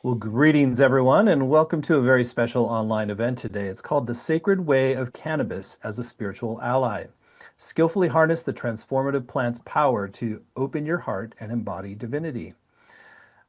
Well, greetings everyone, and welcome to a very special online event today. It's called The Sacred Way of Cannabis as a Spiritual Ally. Skillfully harness the transformative plant's power to open your heart and embody divinity.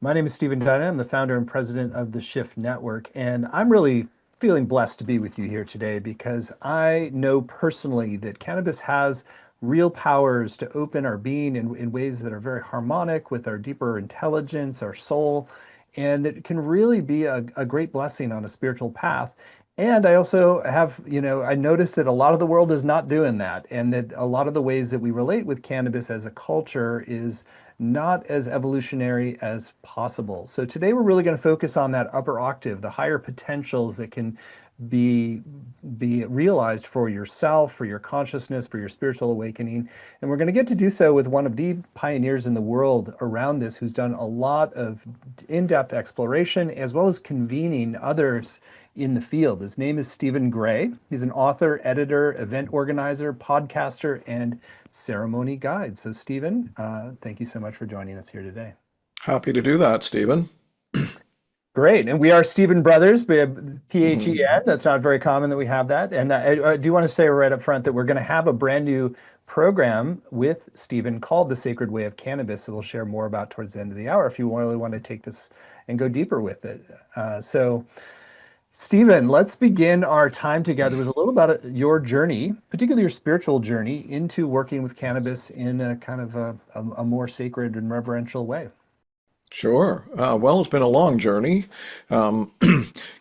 My name is Stephen Dunn. I'm the founder and president of the Shift Network, and I'm really feeling blessed to be with you here today because I know personally that cannabis has real powers to open our being in ways that are very harmonic with our deeper intelligence, our soul, and that can really be a great blessing on a spiritual path. And I also have, I noticed that a lot of the world is not doing that, and that a lot of the ways that we relate with cannabis as a culture is not as evolutionary as possible. So today we're really going to focus on that upper octave, the higher potentials that can be be realized for yourself, for your consciousness, for your spiritual awakening. And we're going to get to do so with one of the pioneers in the world around this, who's done a lot of in-depth exploration as well as convening others in the field. His name is Stephen Gray. He's an author, editor, event organizer, podcaster, and ceremony guide. So Stephen, thank you so much for joining us here today. Happy to do that, Stephen. Great. And we are Stephen Brothers. We have Mhm. P-H-E-N. That's not very common that we have that. And I do want to say right up front that we're going to have a brand new program with Stephen called The Sacred Way of Cannabis that we'll share more about towards the end of the hour if you really want to take this and go deeper with it. So, Stephen, let's begin our time together with a little about your journey, particularly your spiritual journey into working with cannabis in a kind of a more sacred and reverential way. Sure. Well, it's been a long journey. Um,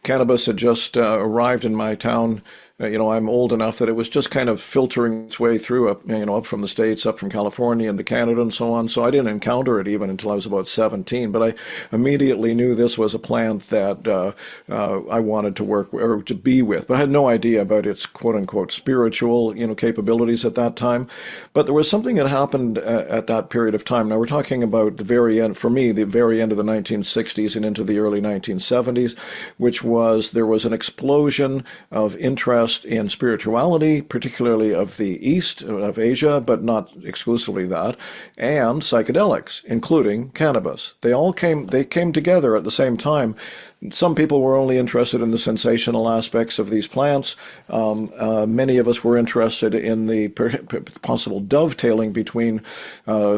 Cannabis had just arrived in my town. I'm old enough that it was just kind of filtering its way through up from the States, up from California into Canada and so on. So I didn't encounter it even until I was about 17. But I immediately knew this was a plant that I wanted to work or to be with. But I had no idea about its quote unquote spiritual, capabilities at that time. But there was something that happened at that period of time. Now we're talking about the very end, for me, the very end of the 1960s and into the early 1970s, which was there was an explosion of interest in spirituality, particularly of the East, of Asia, but not exclusively that, and psychedelics, including cannabis. They came together at the same time. Some people were only interested in the sensational aspects of these plants. Many of us were interested in the possible dovetailing between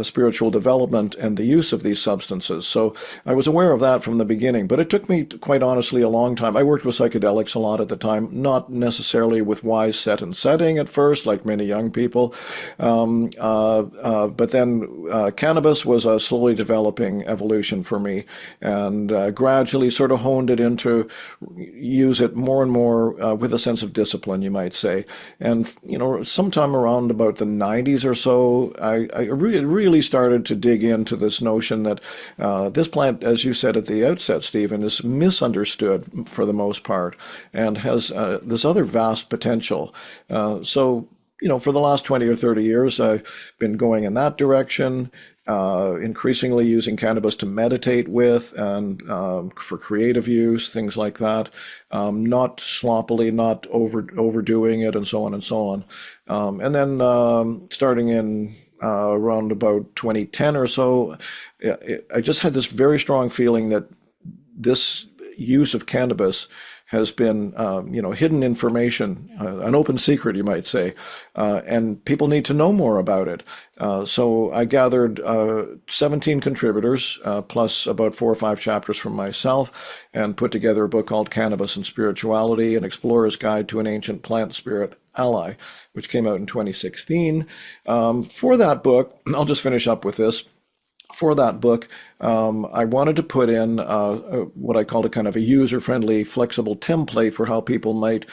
spiritual development and the use of these substances. So I was aware of that from the beginning, but it took me, quite honestly, a long time. I worked with psychedelics a lot at the time, not necessarily with wise set and setting at first, like many young people. But then cannabis was a slowly developing evolution for me, and gradually sort of honed it into use it more and more with a sense of discipline, you might say. And sometime around about the 90s or so, I really started to dig into this notion that this plant, as you said at the outset, Stephen, is misunderstood for the most part and has this other vast potential. For the last 20 or 30 years, I've been going in that direction, increasingly using cannabis to meditate with and for creative use, things like that. Not sloppily, not overdoing it, and so on and so on. And then starting in around about 2010 or so, I just had this very strong feeling that this use of cannabis has been, hidden information, an open secret, you might say, and people need to know more about it. So I gathered 17 contributors, plus about 4 or 5 chapters from myself, and put together a book called Cannabis and Spirituality, An Explorer's Guide to an Ancient Plant Spirit Ally, which came out in 2016. For that book, I'll just finish up with this. For that book, I wanted to put in what I called a kind of a user-friendly, flexible template for how people might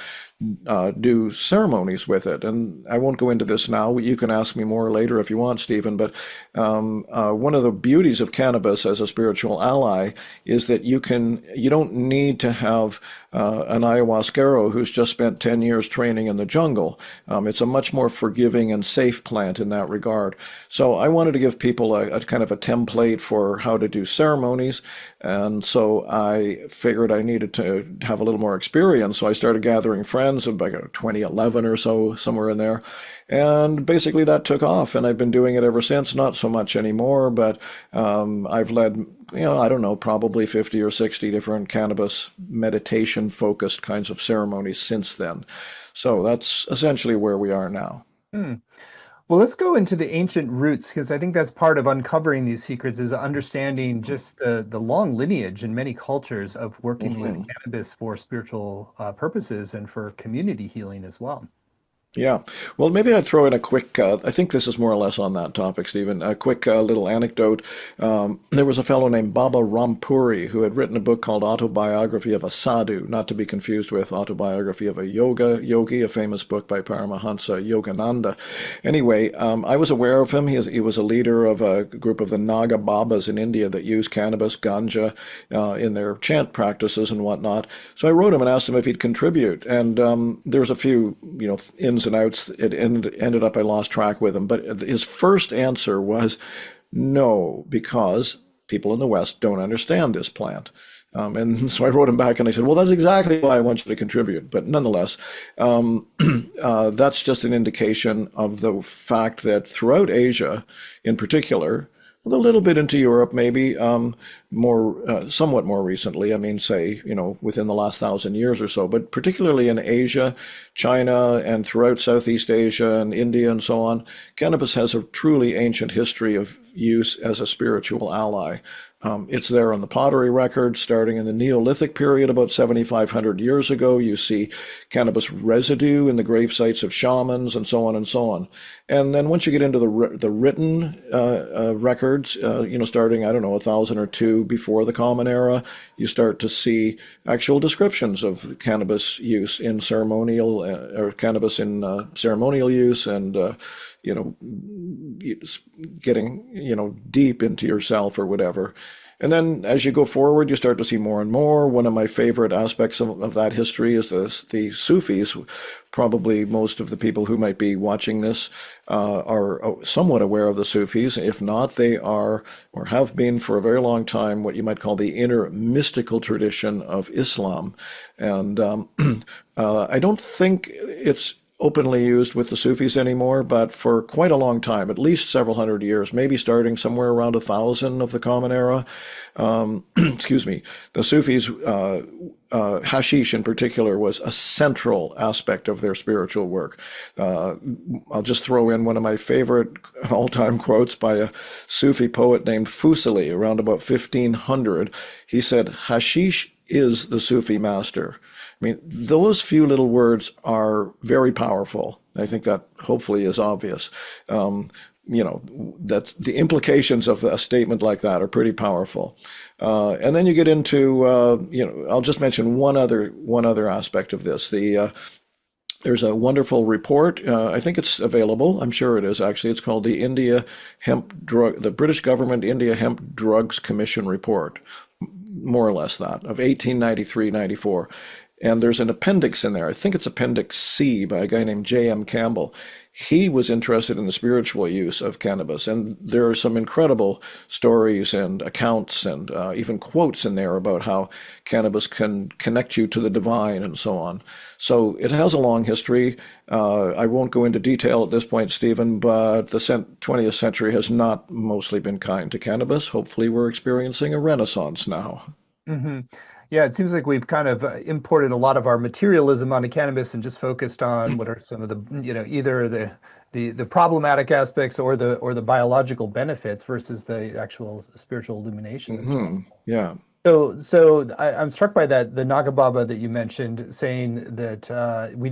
do ceremonies with it. And I won't go into this now. You can ask me more later if you want, Stephen. But one of the beauties of cannabis as a spiritual ally is that you don't need to have an ayahuasquero who's just spent 10 years training in the jungle. It's a much more forgiving and safe plant in that regard. So I wanted to give people a kind of a template for how to do ceremonies. And so I figured I needed to have a little more experience. So I started gathering friends ends of like 2011 or so, somewhere in there. And basically that took off, and I've been doing it ever since. Not so much anymore, but I've led, I don't know, probably 50 or 60 different cannabis meditation focused kinds of ceremonies since then. So that's essentially where we are now. Hmm. Well, let's go into the ancient roots because I think that's part of uncovering these secrets is understanding just the long lineage in many cultures of working with Mhm. cannabis for spiritual purposes and for community healing as well. Yeah. Well, maybe I'd throw in a quick, I think this is more or less on that topic, Stephen, a quick little anecdote. There was a fellow named Baba Rampuri who had written a book called Autobiography of a Sadhu, not to be confused with Autobiography of a Yoga Yogi, a famous book by Paramahansa Yogananda. Anyway, I was aware of him. He was a leader of a group of the Naga Babas in India that use cannabis, ganja, in their chant practices and whatnot. So I wrote him and asked him if he'd contribute. And there's a few, ins and outs. It ended up I lost track with him. But his first answer was no, because people in the West don't understand this plant. And so I wrote him back and I said, well, that's exactly why I want you to contribute. But nonetheless, that's just an indication of the fact that throughout Asia, in particular, a little bit into Europe, maybe somewhat more recently. I mean, say, within the last 1,000 years or so, but particularly in Asia, China, and throughout Southeast Asia and India and so on, cannabis has a truly ancient history of use as a spiritual ally. It's there on the pottery record starting in the Neolithic period about 7,500 years ago. You see cannabis residue in the grave sites of shamans and so on and so on. And then once you get into the written records, starting, I don't know, 1,000 or two before the Common Era, you start to see actual descriptions of cannabis use in ceremonial, or cannabis in ceremonial use, and getting deep into yourself or whatever. And then as you go forward, you start to see more and more. One of my favorite aspects of that history is the Sufis. Probably most of the people who might be watching this are somewhat aware of the Sufis. If not, they are, or have been for a very long time, what you might call the inner mystical tradition of Islam. And I don't think it's openly used with the Sufis anymore, but for quite a long time, at least several hundred years, maybe starting somewhere around 1,000 of the Common Era. Excuse me, the Sufis, hashish in particular, was a central aspect of their spiritual work. I'll just throw in one of my favorite all-time quotes by a Sufi poet named Fuseli around about 1500. He said, "Hashish is the Sufi master." I mean, those few little words are very powerful. I think that hopefully is obvious. That the implications of a statement like that are pretty powerful. And then you get into, I'll just mention one other aspect of this. There's a wonderful report. I think it's available. I'm sure it is actually. It's called the British Government India Hemp Drugs Commission report, more or less that, of 1893-94. And there's an appendix in there. I think it's Appendix C by a guy named J.M. Campbell. He was interested in the spiritual use of cannabis. And there are some incredible stories and accounts and even quotes in there about how cannabis can connect you to the divine and so on. So it has a long history. I won't go into detail at this point, Stephen, but the 20th century has not mostly been kind to cannabis. Hopefully we're experiencing a renaissance now. Hmm. Yeah, it seems like we've kind of imported a lot of our materialism onto cannabis and just focused on what are some of the, either the problematic aspects or the biological benefits versus the actual spiritual illumination that's possible. Yeah. I'm struck by that, the Naga Baba that you mentioned, saying that he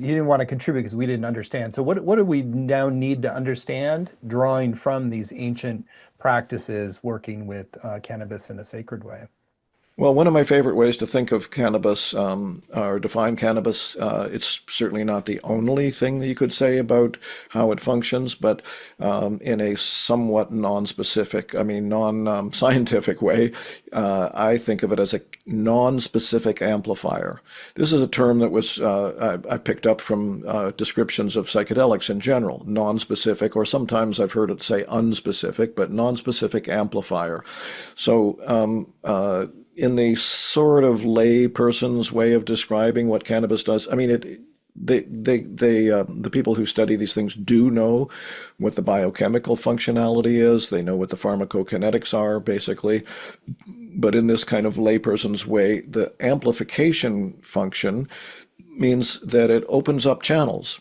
didn't want to contribute because we didn't understand. So what do we now need to understand, drawing from these ancient practices, working with cannabis in a sacred way? Well, one of my favorite ways to think of cannabis, or define cannabis, it's certainly not the only thing that you could say about how it functions, but in a somewhat non-specific, non-scientific way, I think of it as a non-specific amplifier. This is a term that I picked up from descriptions of psychedelics in general, non-specific, or sometimes I've heard it say unspecific, but non-specific amplifier. So in the sort of lay person's way of describing what cannabis does, I mean, the people who study these things do know what the biochemical functionality is. They know what the pharmacokinetics are, basically. But in this kind of layperson's way, the amplification function means that it opens up channels.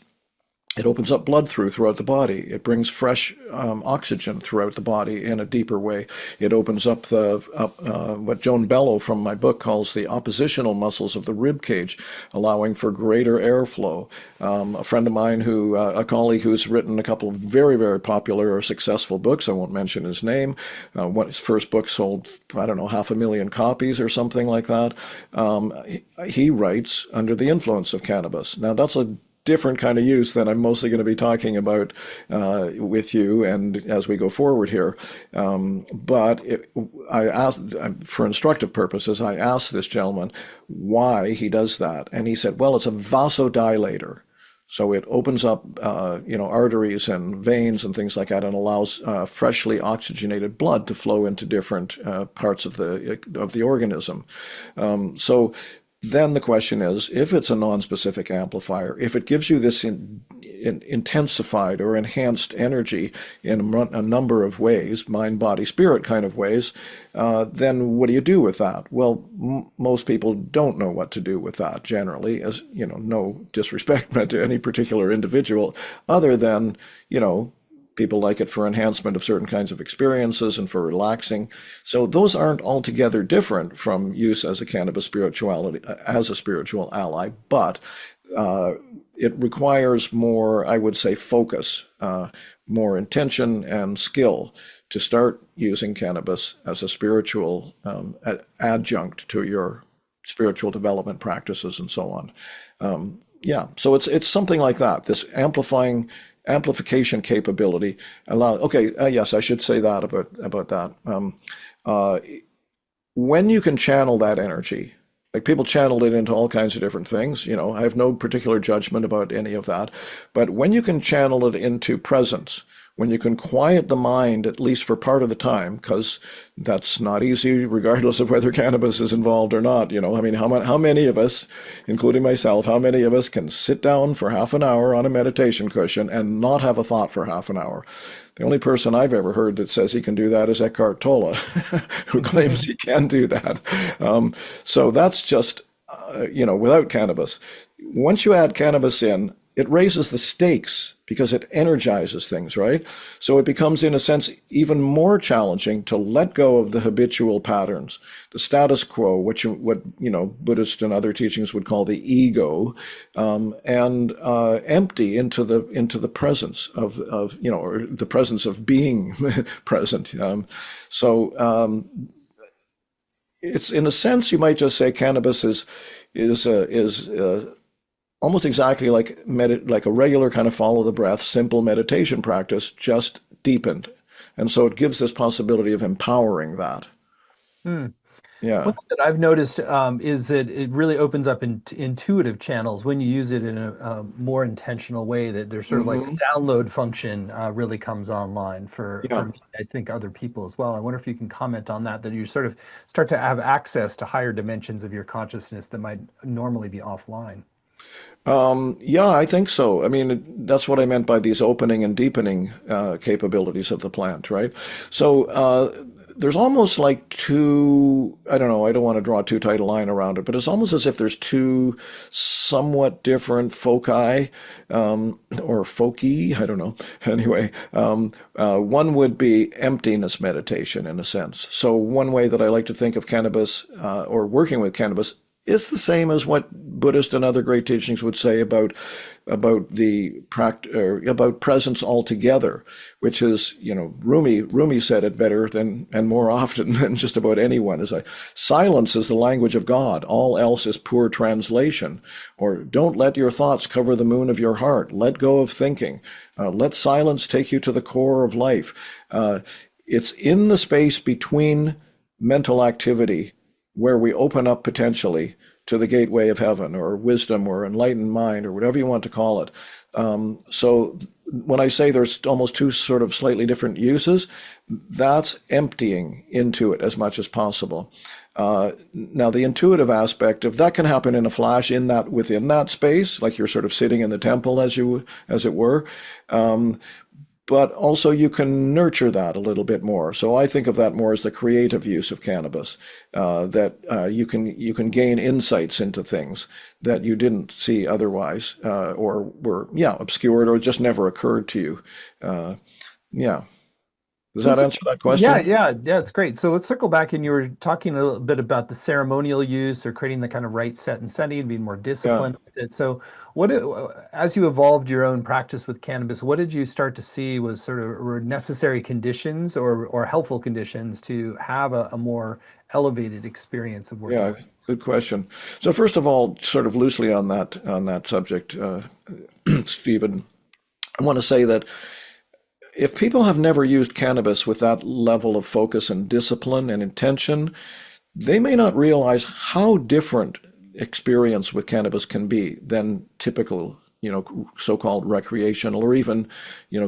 It opens up blood throughout the body. It brings fresh oxygen throughout the body in a deeper way. It opens up what Joan Bellow from my book calls the oppositional muscles of the rib cage, allowing for greater airflow. A friend of mine a colleague who's written a couple of very, very popular or successful books, I won't mention his name, his first book sold, I don't know, 500,000 copies or something like that. He writes under the influence of cannabis. Now that's a different kind of use than I'm mostly going to be talking about with you and as we go forward here. I asked, for instructive purposes, I asked this gentleman why he does that. And he said, well, it's a vasodilator. So it opens up, arteries and veins and things like that, and allows freshly oxygenated blood to flow into different parts of the organism. So then the question is, if it's a non-specific amplifier, if it gives you this intensified or enhanced energy in a number of ways, mind, body, spirit kind of ways, then what do you do with that? Well, most people don't know what to do with that generally, as you know, no disrespect meant to any particular individual, other than, people like it for enhancement of certain kinds of experiences and for relaxing. So those aren't altogether different from use as a cannabis spirituality, as a spiritual ally, but it requires more, I would say, focus, more intention and skill to start using cannabis as a spiritual adjunct to your spiritual development practices and so on. So it's something like that, this amplification capability. Yes, I should say that about that. When you can channel that energy, like people channeled it into all kinds of different things, I have no particular judgment about any of that, but when you can channel it into presence, when you can quiet the mind, at least for part of the time, because that's not easy, regardless of whether cannabis is involved or not. I mean, how many of us, including myself, how many of us can sit down for half an hour on a meditation cushion and not have a thought for half an hour? The only person I've ever heard that says he can do that is Eckhart Tolle, who claims he can do that. So that's just, without cannabis. Once you add cannabis in, it raises the stakes because it energizes things, right? So it becomes, in a sense, even more challenging to let go of the habitual patterns, the status quo, what Buddhist and other teachings would call the ego, and empty into the presence of or the presence of being present. It's, in a sense, you might just say cannabis is almost exactly like a regular kind of follow the breath, simple meditation practice, just deepened. And so it gives this possibility of empowering that. Hmm. One Yeah. thing that I've noticed is that it really opens up intuitive channels when you use it in a more intentional way. That there's sort of like the Hmm. download function really comes online for Yeah. me. I think other people as well. I wonder if you can comment on that. That you sort of start to have access to higher dimensions of your consciousness that might normally be offline. Yeah, I think so. I mean, that's what I meant by these opening and deepening capabilities of the plant, right? So there's almost like two, I don't know, I don't want to draw too tight a line around it, but it's almost as if there's two somewhat different foci, or foci, I don't know. Anyway, one would be emptiness meditation in a sense. So one way that I like to think of cannabis or working with cannabis is the same as what Buddhist and other great teachings would say about about presence altogether, which is, Rumi said it better than and more often than just about anyone. Silence is the language of God. All else is poor translation. Or don't let your thoughts cover the moon of your heart. Let go of thinking. Let silence take you to the core of life. It's in the space between mental activity where we open up potentially to the gateway of heaven or wisdom or enlightened mind or whatever you want to call it. So when I say there's almost two sort of slightly different uses, that's emptying into it as much as possible. Now, the intuitive aspect of that can happen in a flash in that within that space, like you're sort of sitting in the temple as it were. But also you can nurture that a little bit more. So I think of that more as the creative use of cannabis, that you can gain insights into things that you didn't see otherwise, or were obscured or just never occurred to you. Yeah. Does So that answer that yeah, question? yeah, it's great. So let's circle back, and you were talking a little bit about the ceremonial use or creating the kind of right set and setting, being more Yeah. disciplined with it. So as you evolved your own practice with cannabis, what did you start to see was sort of were necessary conditions or helpful conditions to have a more elevated experience of working Yeah. with? Good question. So first of all, sort of loosely on that subject, Stephen, I want to say that if people have never used cannabis with that level of focus and discipline and intention, they may not realize how different experience with cannabis can be than typical, so-called recreational or even,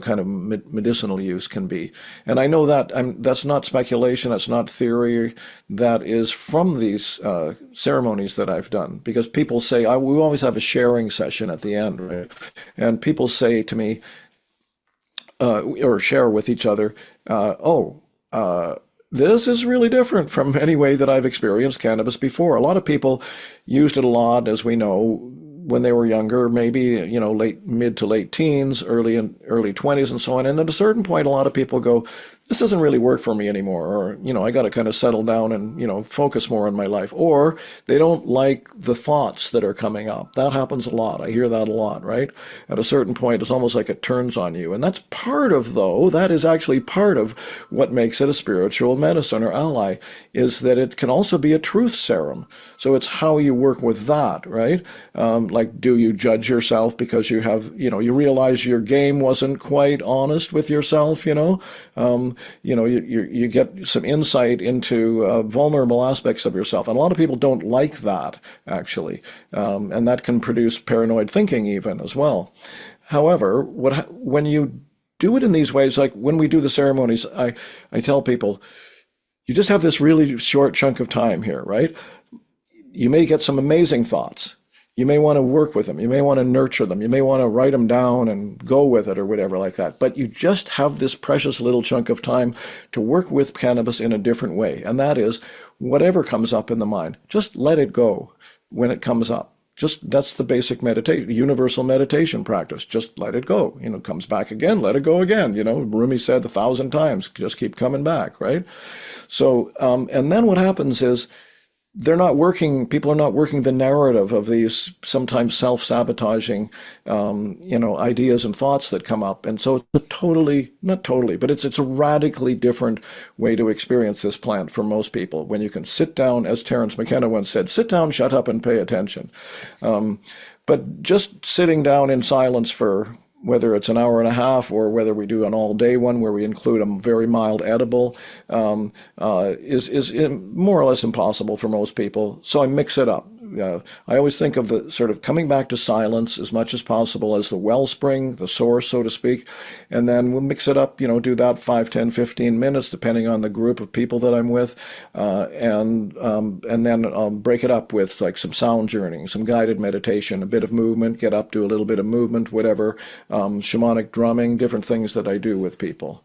kind of medicinal use can be. And I know that that's not speculation, that's not theory, that is from these ceremonies that I've done. Because people say, we always have a sharing session at the end, right? And people say to me, or share with each other, oh, this is really different from any way that I've experienced cannabis before. A lot of people used it a lot, as we know, when they were younger, maybe, mid to late teens, early 20s and so on. And at a certain point, a lot of people go, this doesn't really work for me anymore. Or, I got to kind of settle down and, focus more on my life. Or they don't like the thoughts that are coming up. That happens a lot. I hear that a lot, right? At a certain point, it's almost like it turns on you. And that's that is actually part of what makes it a spiritual medicine or ally, is that it can also be a truth serum. So it's how you work with that, right? Like, do you judge yourself because you realize your game wasn't quite honest with yourself, you get some insight into vulnerable aspects of yourself. And a lot of people don't like that, actually. And that can produce paranoid thinking even as well. However, when you do it in these ways, like when we do the ceremonies, I tell people, you just have this really short chunk of time here, right? You may get some amazing thoughts. You may want to work with them. You may want to nurture them. You may want to write them down and go with it or whatever like that. But you just have this precious little chunk of time to work with cannabis in a different way. And that is whatever comes up in the mind, just let it go when it comes up. That's the basic meditation, universal meditation practice. Just let it go. Comes back again, let it go again. Rumi said 1,000 times, just keep coming back, right? So, and then what happens is, people are not working the narrative of these sometimes self-sabotaging, ideas and thoughts that come up. And so it's not totally, but it's a radically different way to experience this plant for most people. When you can sit down, as Terence McKenna once said, sit down, shut up, and pay attention. But just sitting down in silence for whether it's an hour and a half or whether we do an all-day one where we include a very mild edible, is more or less impossible for most people. So I mix it up. I always think of the sort of coming back to silence as much as possible as the wellspring, the source, so to speak, and then we'll mix it up, do that 5, 10, 15 minutes, depending on the group of people that I'm with, and then I'll break it up with like some sound journeying, some guided meditation, a bit of movement, get up to a little bit of movement, whatever, shamanic drumming, different things that I do with people.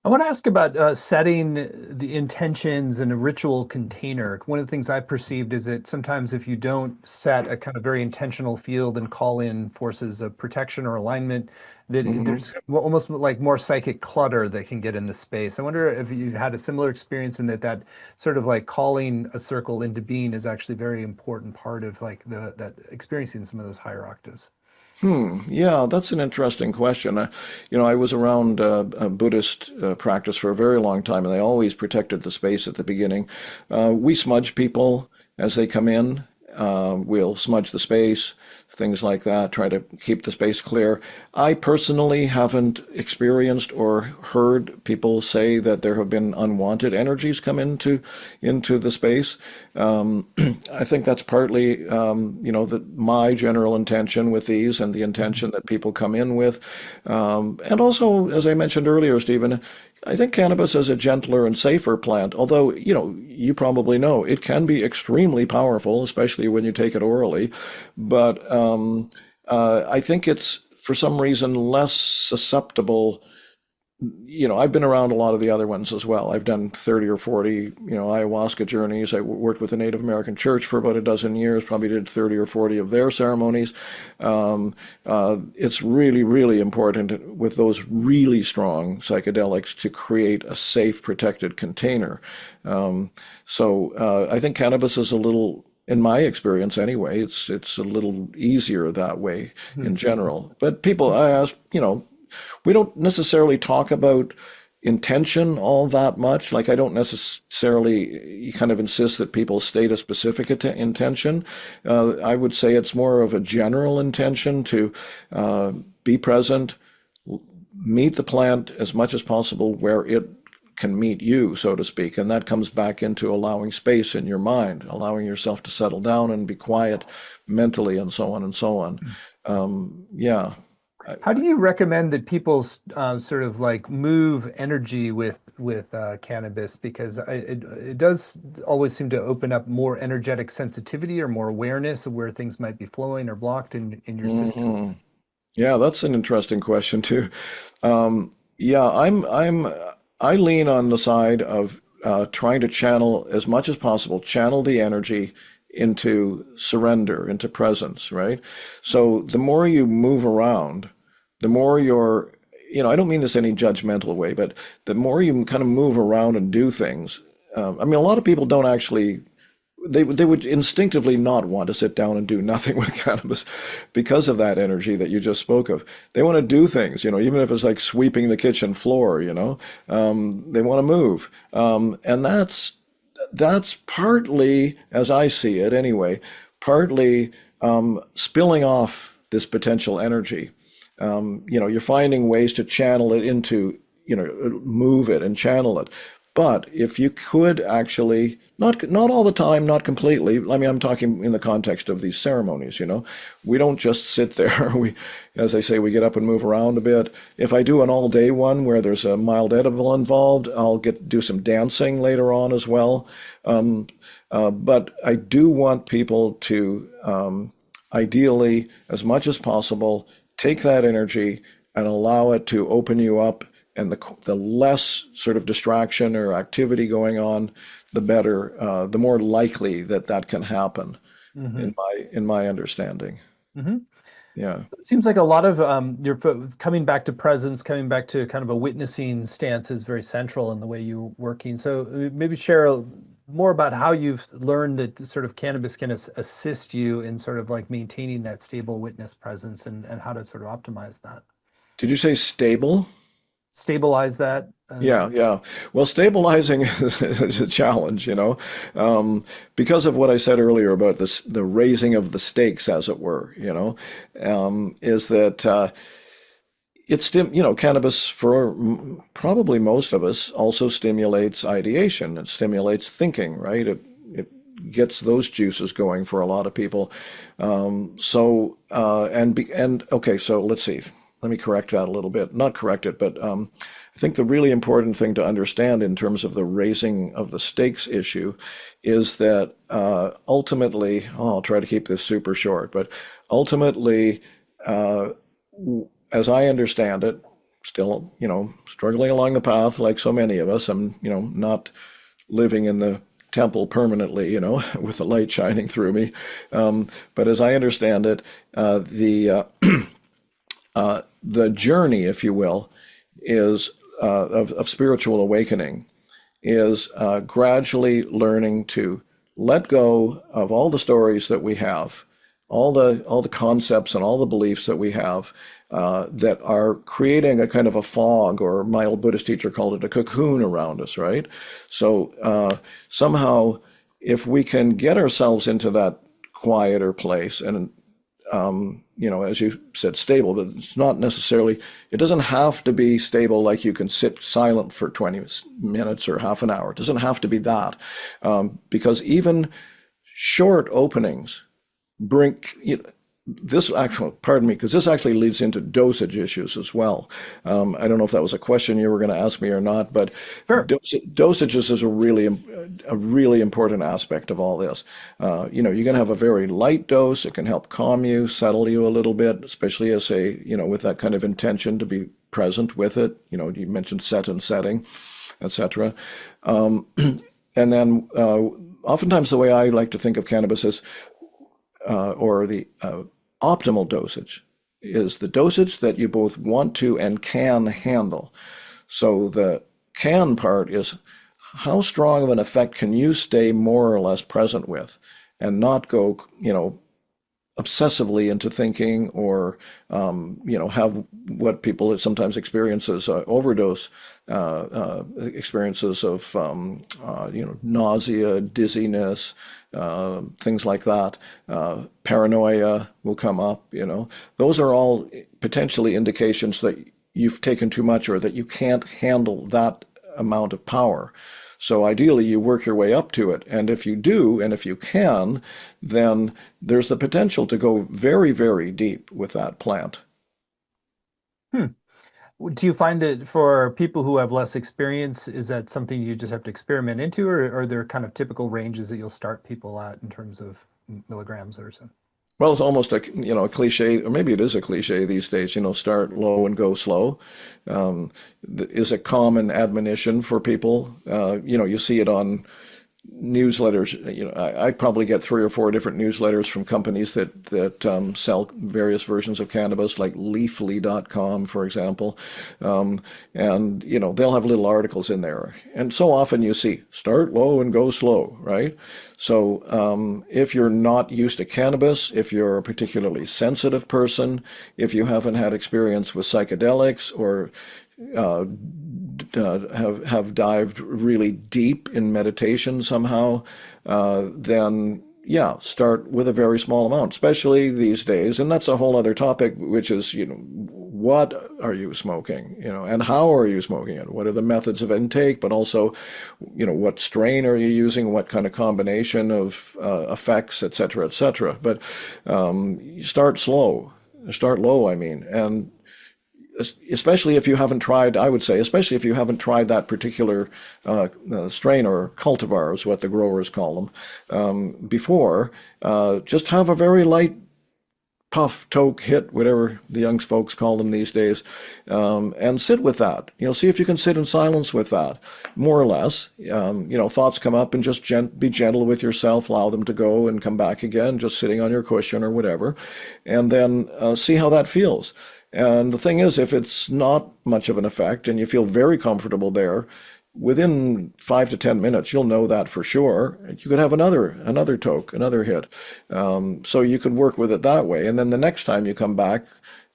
I want to ask about setting the intentions in a ritual container. One of the things I've perceived is that sometimes if you don't set a kind of very intentional field and call in forces of protection or alignment, that Hmm. there's almost like more psychic clutter that can get in the space. I wonder if you've had a similar experience in that sort of like calling a circle into being is actually a very important part of like that experiencing some of those higher octaves. Yeah, that's an interesting question. I was around a Buddhist practice for a very long time, and they always protected the space at the beginning. We smudge people as they come in. We'll smudge the space. things like that, try to keep the space clear. I personally haven't experienced or heard people say that there have been unwanted energies come into the space. I think that's partly, my general intention with these and the intention that people come in with. And also, as I mentioned earlier, Stephen, I think cannabis is a gentler and safer plant, although, you probably know it can be extremely powerful, especially when you take it orally. But I think it's, for some reason, less susceptible. I've been around a lot of the other ones as well. I've done 30 or 40, ayahuasca journeys. I worked with the Native American Church for about a dozen years, probably did 30 or 40 of their ceremonies. It's really, really important with those really strong psychedelics to create a safe, protected container. So I think cannabis is a little, in my experience anyway, it's a little easier that way in general. But people, I ask, we don't necessarily talk about intention all that much. Like, I don't necessarily kind of insist that people state a specific intention. I would say it's more of a general intention to be present, meet the plant as much as possible where it can meet you, so to speak. And that comes back into allowing space in your mind, allowing yourself to settle down and be quiet mentally, and so on and so on. Yeah. How do you recommend that people sort of like move energy with cannabis? Because it does always seem to open up more energetic sensitivity or more awareness of where things might be flowing or blocked in your system. Yeah, that's an interesting question too. Yeah, I lean on the side of trying to channel as much as possible, channel the energy into surrender, into presence, right? So the more you move around, the more you're, I don't mean this in any judgmental way, but the more you kind of move around and do things. I mean, a lot of people don't actually, they would instinctively not want to sit down and do nothing with cannabis because of that energy that you just spoke of. They want to do things, even if it's like sweeping the kitchen floor, they want to move. And that's partly, as I see it anyway, partly spilling off this potential energy. You're finding ways to channel it into, move it and channel it. But if you could actually, not all the time, not completely. I mean, I'm talking in the context of these ceremonies, We don't just sit there. As I say, we get up and move around a bit. If I do an all-day one where there's a mild edible involved, I'll do some dancing later on as well. But I do want people to, ideally, as much as possible, take that energy and allow it to open you up, and the less sort of distraction or activity going on, the better, the more likely that can happen, in my understanding. Mm-hmm. Yeah. It seems like a lot of your coming back to presence, coming back to kind of a witnessing stance is very central in the way you're working. So maybe share more about how you've learned that sort of cannabis can assist you in sort of like maintaining that stable witness presence, and how to sort of optimize that. Did you say stable? Stabilize that. Yeah, yeah. Well, stabilizing is a challenge, because of what I said earlier about this, the raising of the stakes, as it were, is that cannabis for probably most of us also stimulates ideation. It stimulates thinking, right? It gets those juices going for a lot of people. Okay, so let's see. Let me correct that a little bit. Not correct it, but I think the really important thing to understand in terms of the raising of the stakes issue is that ultimately, I'll try to keep this super short, but ultimately, as I understand it, still, struggling along the path like so many of us, I'm, not living in the temple permanently, with the light shining through me. But as I understand it, the journey, if you will, is of spiritual awakening, is gradually learning to let go of all the stories that we have, all the concepts and all the beliefs that we have that are creating a kind of a fog, or my old Buddhist teacher called it a cocoon around us, right? So somehow, if we can get ourselves into that quieter place and as you said, stable, but it's not necessarily, it doesn't have to be stable like you can sit silent for 20 minutes or half an hour. It doesn't have to be that. Because even short openings bring, this actually, pardon me, because this actually leads into dosage issues as well. I don't know if that was a question you were going to ask me or not, but Sure. dosages is a really important aspect of all this. You can have a very light dose. It can help calm you, settle you a little bit, especially as with that kind of intention to be present with it. You mentioned set and setting, etc. And then oftentimes the way I like to think of cannabis is, or the optimal dosage is the dosage that you both want to and can handle. So the can part is how strong of an effect can you stay more or less present with and not go, obsessively into thinking or, have what people sometimes experience as overdose experiences of, nausea, dizziness, things like that. Paranoia will come up, Those are all potentially indications that you've taken too much or that you can't handle that amount of power. So ideally, you work your way up to it. And if you do, and if you can, then there's the potential to go very, very deep with that plant. Hmm. Do you find it for people who have less experience, is that something you just have to experiment into, or are there kind of typical ranges that you'll start people at in terms of milligrams or so? Well, it's almost a cliche, or maybe it is a cliche these days, start low and go slow, is a common admonition for people. You see it on newsletters. I probably get 3 or 4 different newsletters from companies that sell various versions of cannabis, like Leafly.com, for example, and they'll have little articles in there. And so often you see start low and go slow, right? So if you're not used to cannabis, if you're a particularly sensitive person, if you haven't had experience with psychedelics or uh, have dived really deep in meditation somehow, then yeah, start with a very small amount, especially these days. And that's a whole other topic, which is, what are you smoking, and how are you smoking it? What are the methods of intake, but also, what strain are you using? What kind of combination of effects, et cetera, et cetera. But you start slow, start low, I mean, and especially if you haven't tried, I would say, especially if you haven't tried that particular strain or cultivar is what the growers call them, before, just have a very light puff, toke, hit, whatever the young folks call them these days, and sit with that. See if you can sit in silence with that, more or less. Thoughts come up and just be gentle with yourself, allow them to go and come back again, just sitting on your cushion or whatever, and then see how that feels. And the thing is, if it's not much of an effect and you feel very comfortable there, within 5 to 10 minutes, you'll know that for sure. You could have another toke, another hit. So you could work with it that way. And then the next time you come back,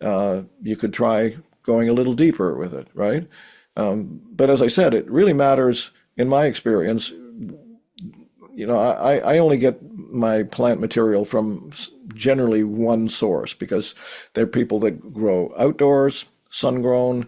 you could try going a little deeper with it, right? But as I said, it really matters in my experience. I only get my plant material from generally one source because they're people that grow outdoors, sun-grown,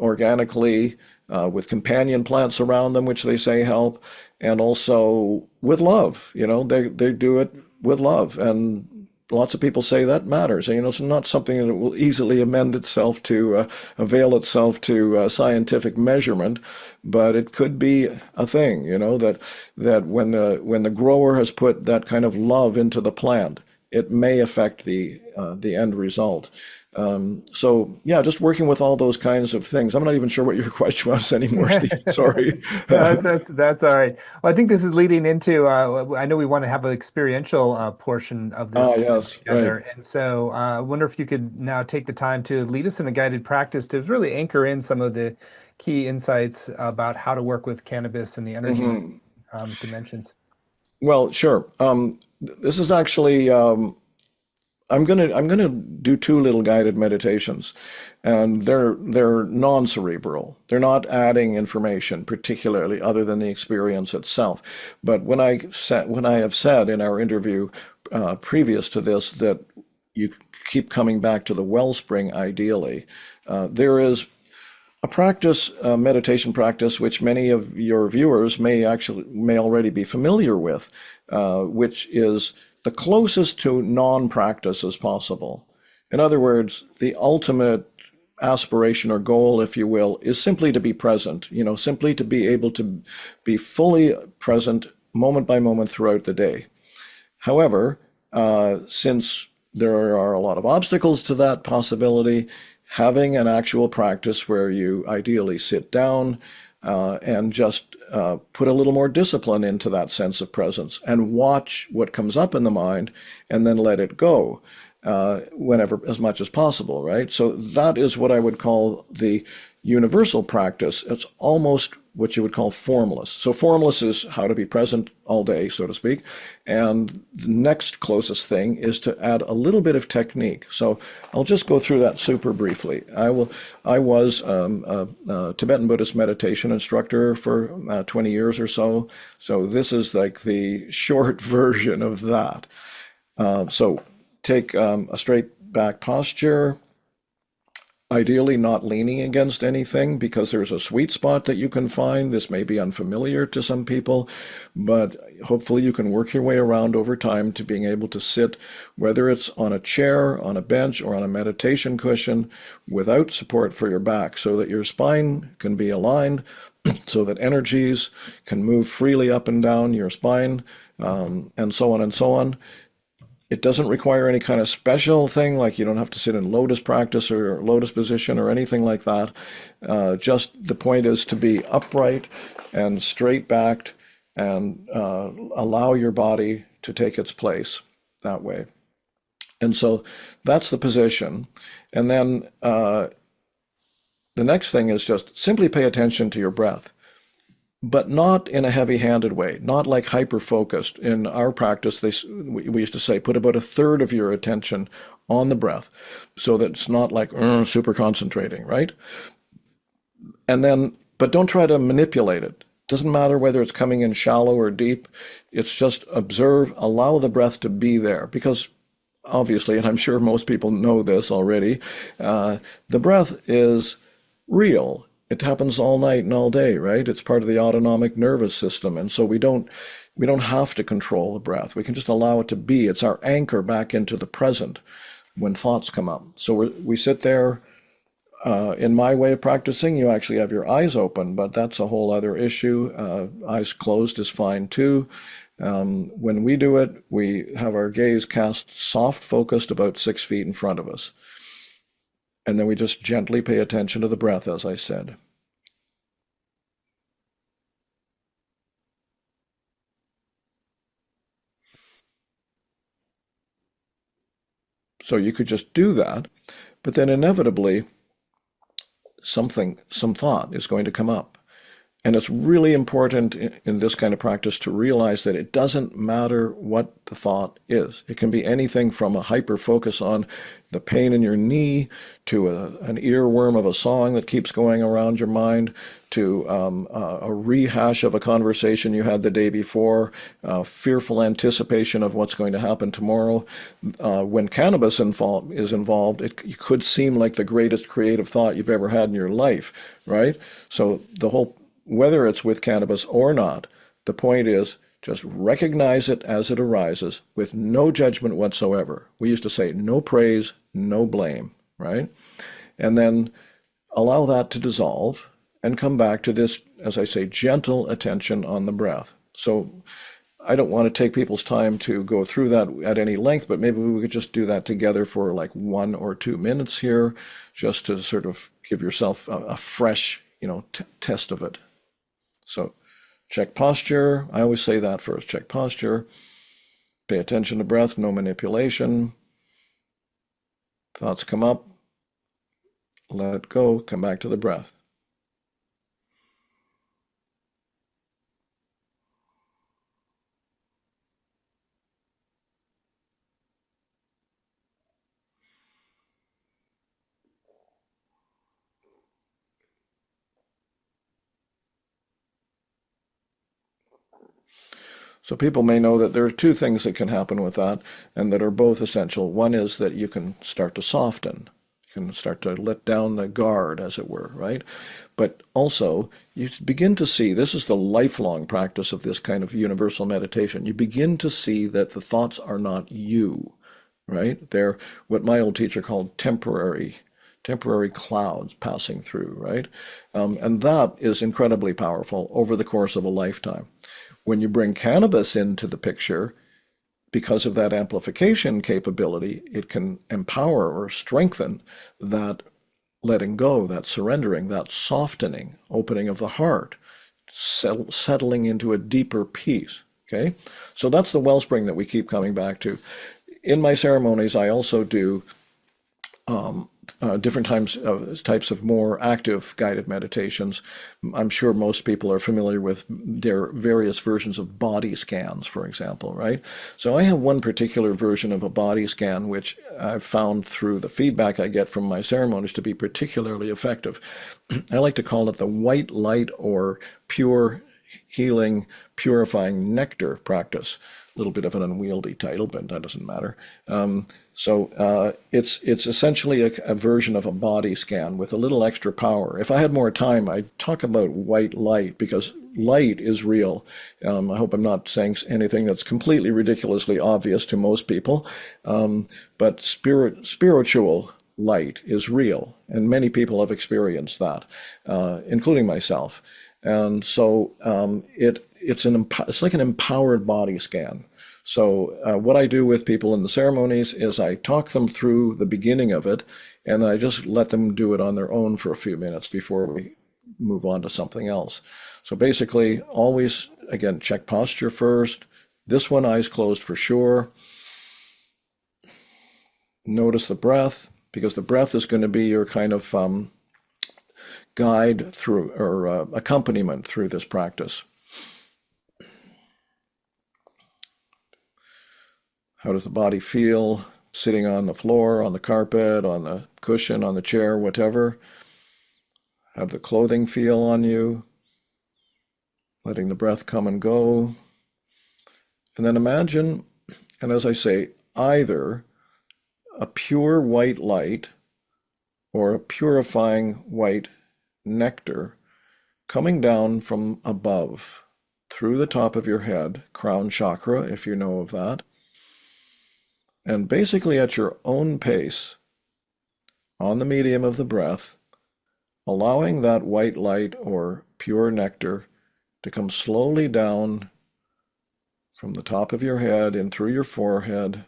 organically, with companion plants around them, which they say help, and also with love. They do it with love, and lots of people say that matters. It's not something that will easily amend itself to avail itself to scientific measurement, but it could be a thing. That when the grower has put that kind of love into the plant, it may affect the end result. So yeah, just working with all those kinds of things. I'm not even sure what your question was anymore, Steve. Sorry. No, that's all right. Well, I think this is leading into. I know we want to have an experiential portion of this Ah, time yes, right. together, and so I wonder if you could now take the time to lead us in a guided practice to really anchor in some of the key insights about how to work with cannabis and the energy Hmm. dimensions. Well, sure. This is actually I'm gonna do two little guided meditations, and they're non-cerebral. They're not adding information particularly other than the experience itself. But when I have said in our interview previous to this that you keep coming back to the wellspring ideally, there is a practice, a meditation practice, which many of your viewers may already be familiar with, which is the closest to non-practice as possible. In other words, the ultimate aspiration or goal, if you will, is simply to be present, simply to be able to be fully present moment by moment throughout the day. However, since there are a lot of obstacles to that possibility, having an actual practice where you ideally sit down and just put a little more discipline into that sense of presence and watch what comes up in the mind and then let it go whenever, as much as possible, right? So that is what I would call the universal practice. It's almost what you would call formless. So formless is how to be present all day, so to speak. And the next closest thing is to add a little bit of technique. So I'll just go through that super briefly. I was a Tibetan Buddhist meditation instructor for 20 years or so. So this is like the short version of that. So take a straight back posture, ideally not leaning against anything because there's a sweet spot that you can find. This may be unfamiliar to some people, but hopefully you can work your way around over time to being able to sit, whether it's on a chair, on a bench, or on a meditation cushion without support for your back so that your spine can be aligned, so that energies can move freely up and down your spine, and so on and so on. It doesn't require any kind of special thing, like you don't have to sit in lotus practice or lotus position or anything like that. Just the point is to be upright and straight backed and allow your body to take its place that way. And so that's the position. And then the next thing is just simply pay attention to your breath, but not in a heavy-handed way, not like hyper-focused. In our practice, we used to say, put about a third of your attention on the breath so that it's not like super concentrating, right? And then, but don't try to manipulate it. Doesn't matter whether it's coming in shallow or deep. It's just observe, allow the breath to be there. Because obviously, and I'm sure most people know this already, the breath is real. It happens all night and all day, right? It's part of the autonomic nervous system. And so we don't have to control the breath. We can just allow it to be. It's our anchor back into the present when thoughts come up. So we sit there. In my way of practicing, you actually have your eyes open, but that's a whole other issue. Eyes closed is fine too. When we do it, we have our gaze cast soft focused about 6 feet in front of us. And then we just gently pay attention to the breath, as I said. So you could just do that, but then inevitably some thought is going to come up. And it's really important in this kind of practice to realize that it doesn't matter what the thought is. It can be anything from a hyper focus on the pain in your knee to an earworm of a song that keeps going around your mind to a rehash of a conversation you had the day before, fearful anticipation of what's going to happen tomorrow. When cannabis is involved, it could seem like the greatest creative thought you've ever had in your life, right? So whether it's with cannabis or not, the point is just recognize it as it arises with no judgment whatsoever. We used to say no praise, no blame, right? And then allow that to dissolve and come back to this, as I say, gentle attention on the breath. So I don't want to take people's time to go through that at any length, but maybe we could just do that together for like 1 or 2 minutes here, just to sort of give yourself a fresh, test of it. So check posture. I always say that first. Check posture. Pay attention to breath, no manipulation. Thoughts come up. Let go. Come back to the breath. So people may know that there are two things that can happen with that and that are both essential. One is that you can start to soften. You can start to let down the guard, as it were, right? But also, you begin to see, this is the lifelong practice of this kind of universal meditation. You begin to see that the thoughts are not you, right? They're what my old teacher called temporary clouds passing through, right? And that is incredibly powerful over the course of a lifetime. When you bring cannabis into the picture, because of that amplification capability, it can empower or strengthen that letting go, that surrendering, that softening, opening of the heart, settling into a deeper peace. Okay? So that's the wellspring that we keep coming back to. In my ceremonies, I also do different types of more active guided meditations. I'm sure most people are familiar with their various versions of body scans, for example, right? So I have one particular version of a body scan which I've found through the feedback I get from my ceremonies to be particularly effective. I like to call it the white light or pure healing, purifying nectar practice. A little bit of an unwieldy title, but that doesn't matter. It's essentially a version of a body scan with a little extra power. If I had more time, I'd talk about white light because light is real. I hope I'm not saying anything that's completely ridiculously obvious to most people, but spiritual light is real, and many people have experienced that, including myself. And so it's like an empowered body scan. So what I do with people in the ceremonies is I talk them through the beginning of it, and then I just let them do it on their own for a few minutes before we move on to something else. So basically, always, again, check posture first. This one, eyes closed for sure. Notice the breath, because the breath is going to be your kind of guide through or accompaniment through this practice. How does the body feel sitting on the floor, on the carpet, on the cushion, on the chair, whatever? How does the clothing feel on you? Letting the breath come and go. And then imagine, and as I say, either a pure white light or a purifying white nectar coming down from above through the top of your head, crown chakra, if you know of that, and basically at your own pace, on the medium of the breath, allowing that white light or pure nectar to come slowly down from the top of your head in through your forehead,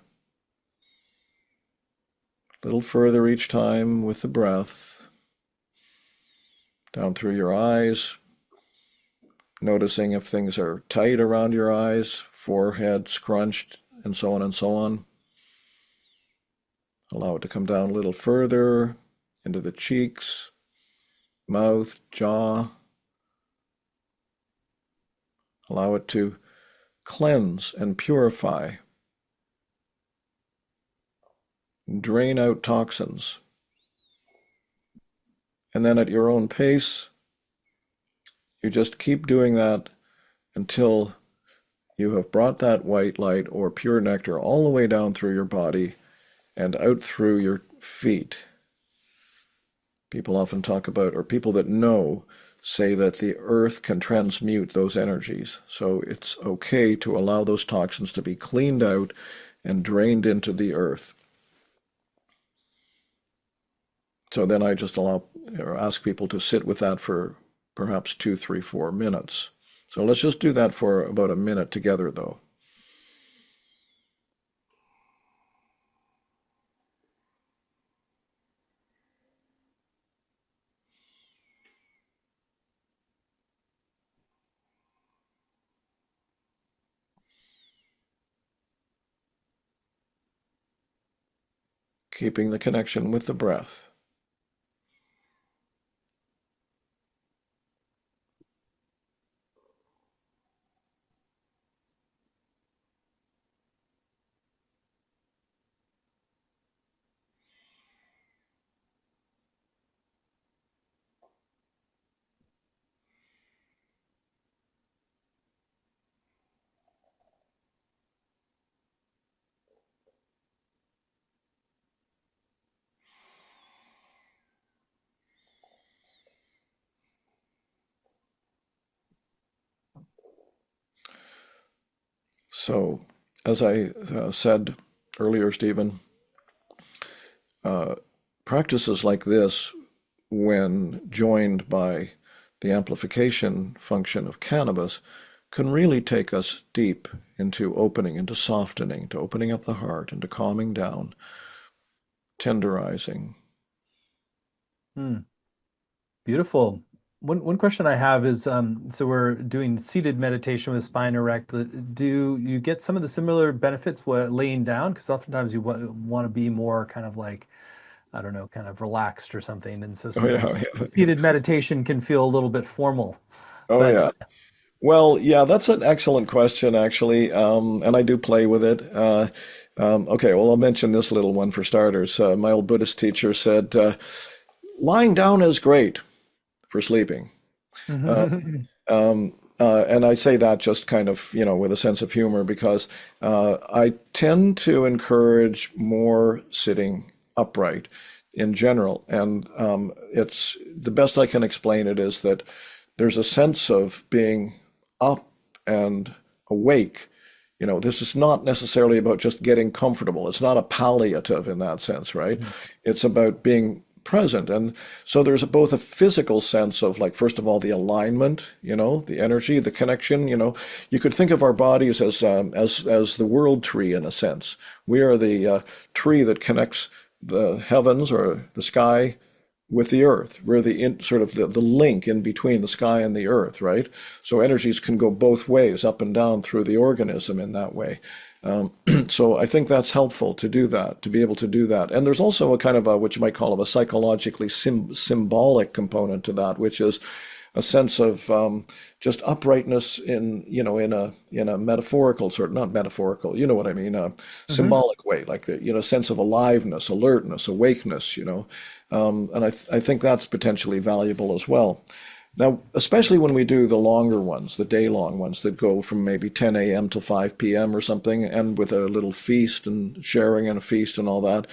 a little further each time with the breath, down through your eyes, noticing if things are tight around your eyes, forehead scrunched, and so on and so on. Allow it to come down a little further into the cheeks, mouth, jaw. Allow it to cleanse and purify, drain out toxins. And then at your own pace, you just keep doing that until you have brought that white light or pure nectar all the way down through your body and out through your feet. People often talk about, or people that know, say that the earth can transmute those energies. So it's okay to allow those toxins to be cleaned out and drained into the earth. So then I just allow or ask people to sit with that for perhaps 2, 3, 4 minutes. So let's just do that for about a minute together, though. Keeping the connection with the breath. So, as I said earlier, Stephen, practices like this, when joined by the amplification function of cannabis, can really take us deep into opening, into softening, to opening up the heart, into calming down, tenderizing. Hmm. Beautiful. One question I have is, so we're doing seated meditation with spine erect. Do you get some of the similar benefits while laying down? Because oftentimes you want to be more kind of like, I don't know, kind of relaxed or something. And so Oh sometimes yeah, yeah. seated meditation can feel a little bit formal. Oh But yeah. Well, yeah, that's an excellent question, actually, and I do play with it. Okay, well, I'll mention this little one for starters. My old Buddhist teacher said, lying down is great for sleeping. And I say that just kind of, with a sense of humor because I tend to encourage more sitting upright in general. And it's the best I can explain it is that there's a sense of being up and awake. This is not necessarily about just getting comfortable. It's not a palliative in that sense, right? It's about being present. And so there's both a physical sense of, like, first of all, the alignment, the energy, the connection. You could think of our bodies as the world tree in a sense. We are the tree that connects the heavens or the sky with the earth. We're sort of the link in between the sky and the earth, right? So energies can go both ways, up and down through the organism in that way. So I think that's helpful to do that, to be able to do that. And there's also a kind of what you might call a psychologically symbolic component to that, which is a sense of just uprightness in a metaphorical sort, not metaphorical, you know what I mean, a Mhm. symbolic way, like the sense of aliveness, alertness, awakeness. And I think that's potentially valuable as well. Now, especially when we do the longer ones, the day-long ones that go from maybe 10 a.m. to 5 p.m. or something, and with a little feast and sharing and a feast and all that,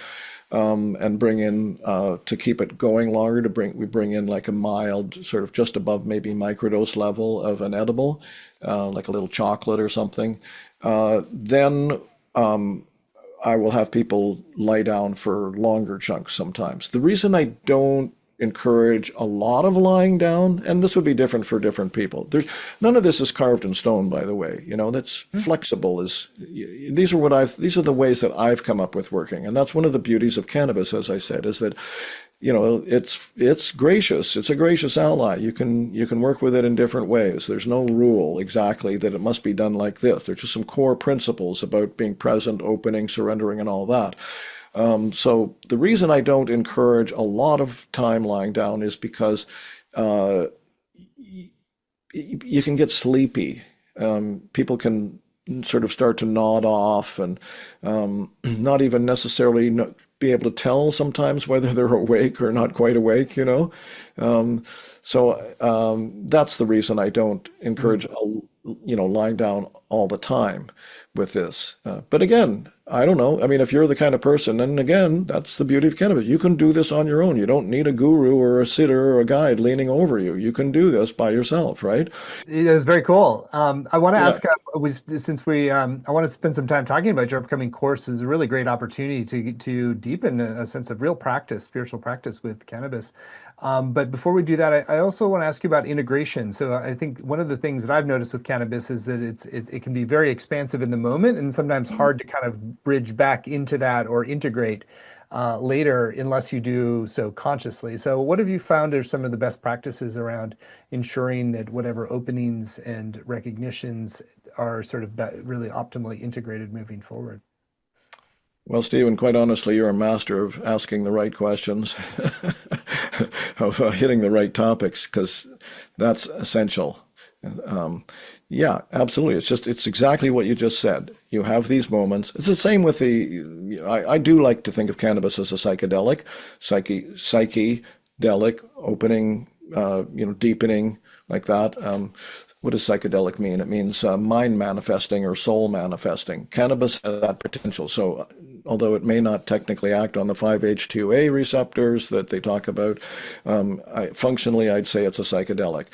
and bring in to keep it going longer. We bring in like a mild, sort of just above maybe microdose level of an edible, like a little chocolate or something. Then I will have people lie down for longer chunks sometimes. The reason I don't encourage a lot of lying down, and this would be different for different people. None of this is carved in stone, by the way. That's flexible. These are the ways that I've come up with working, and that's one of the beauties of cannabis, as I said, is that it's gracious. It's a gracious ally. You can work with it in different ways. There's no rule exactly that it must be done like this. There's just some core principles about being present, opening, surrendering, and all that. So the reason I don't encourage a lot of time lying down is because uh, you can get sleepy. People can sort of start to nod off and not even necessarily be able to tell sometimes whether they're awake or not quite awake. So that's the reason I don't encourage, lying down all the time with this. But again, I don't know. I mean, if you're the kind of person, and again, that's the beauty of cannabis. You can do this on your own. You don't need a guru or a sitter or a guide leaning over you. You can do this by yourself, right? It was very cool. I want to Yeah. ask, since I want to spend some time talking about your upcoming course, is a really great opportunity to deepen a sense of real practice, spiritual practice with cannabis. But before we do that, I also want to ask you about integration. So I think one of the things that I've noticed with cannabis is that it can be very expansive in the moment and sometimes hard to kind of bridge back into that or integrate later unless you do so consciously. So, what have you found are some of the best practices around ensuring that whatever openings and recognitions are sort of really optimally integrated moving forward? Well, Stephen, quite honestly, you're a master of asking the right questions, of hitting the right topics, because that's essential. Um, yeah, absolutely. It's exactly what you just said. You have these moments. It's the same with I do like to think of cannabis as a psychedelic, psychedelic, opening, deepening like that. What does psychedelic mean? It means mind manifesting or soul manifesting. Cannabis has that potential. So, although it may not technically act on the 5-HT2A receptors that they talk about, functionally, I'd say it's a psychedelic.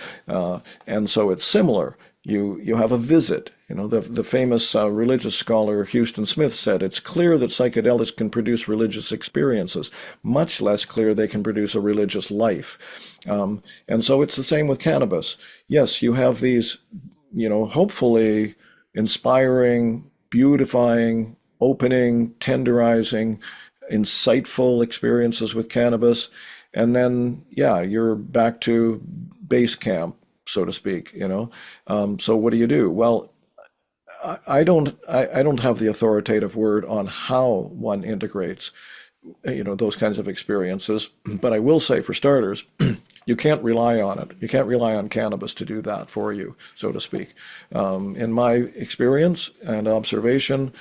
And so it's similar You have a visit. You know, the famous religious scholar Houston Smith said, it's clear that psychedelics can produce religious experiences, much less clear they can produce a religious life. And so it's the same with cannabis. Yes, you have these, hopefully inspiring, beautifying, opening, tenderizing, insightful experiences with cannabis. And then, yeah, you're back to base camp, so to speak. So what do you do? Well, I don't have the authoritative word on how one integrates, those kinds of experiences. But I will say, for starters, you can't rely on it. You can't rely on cannabis to do that for you, so to speak. In my experience and observation,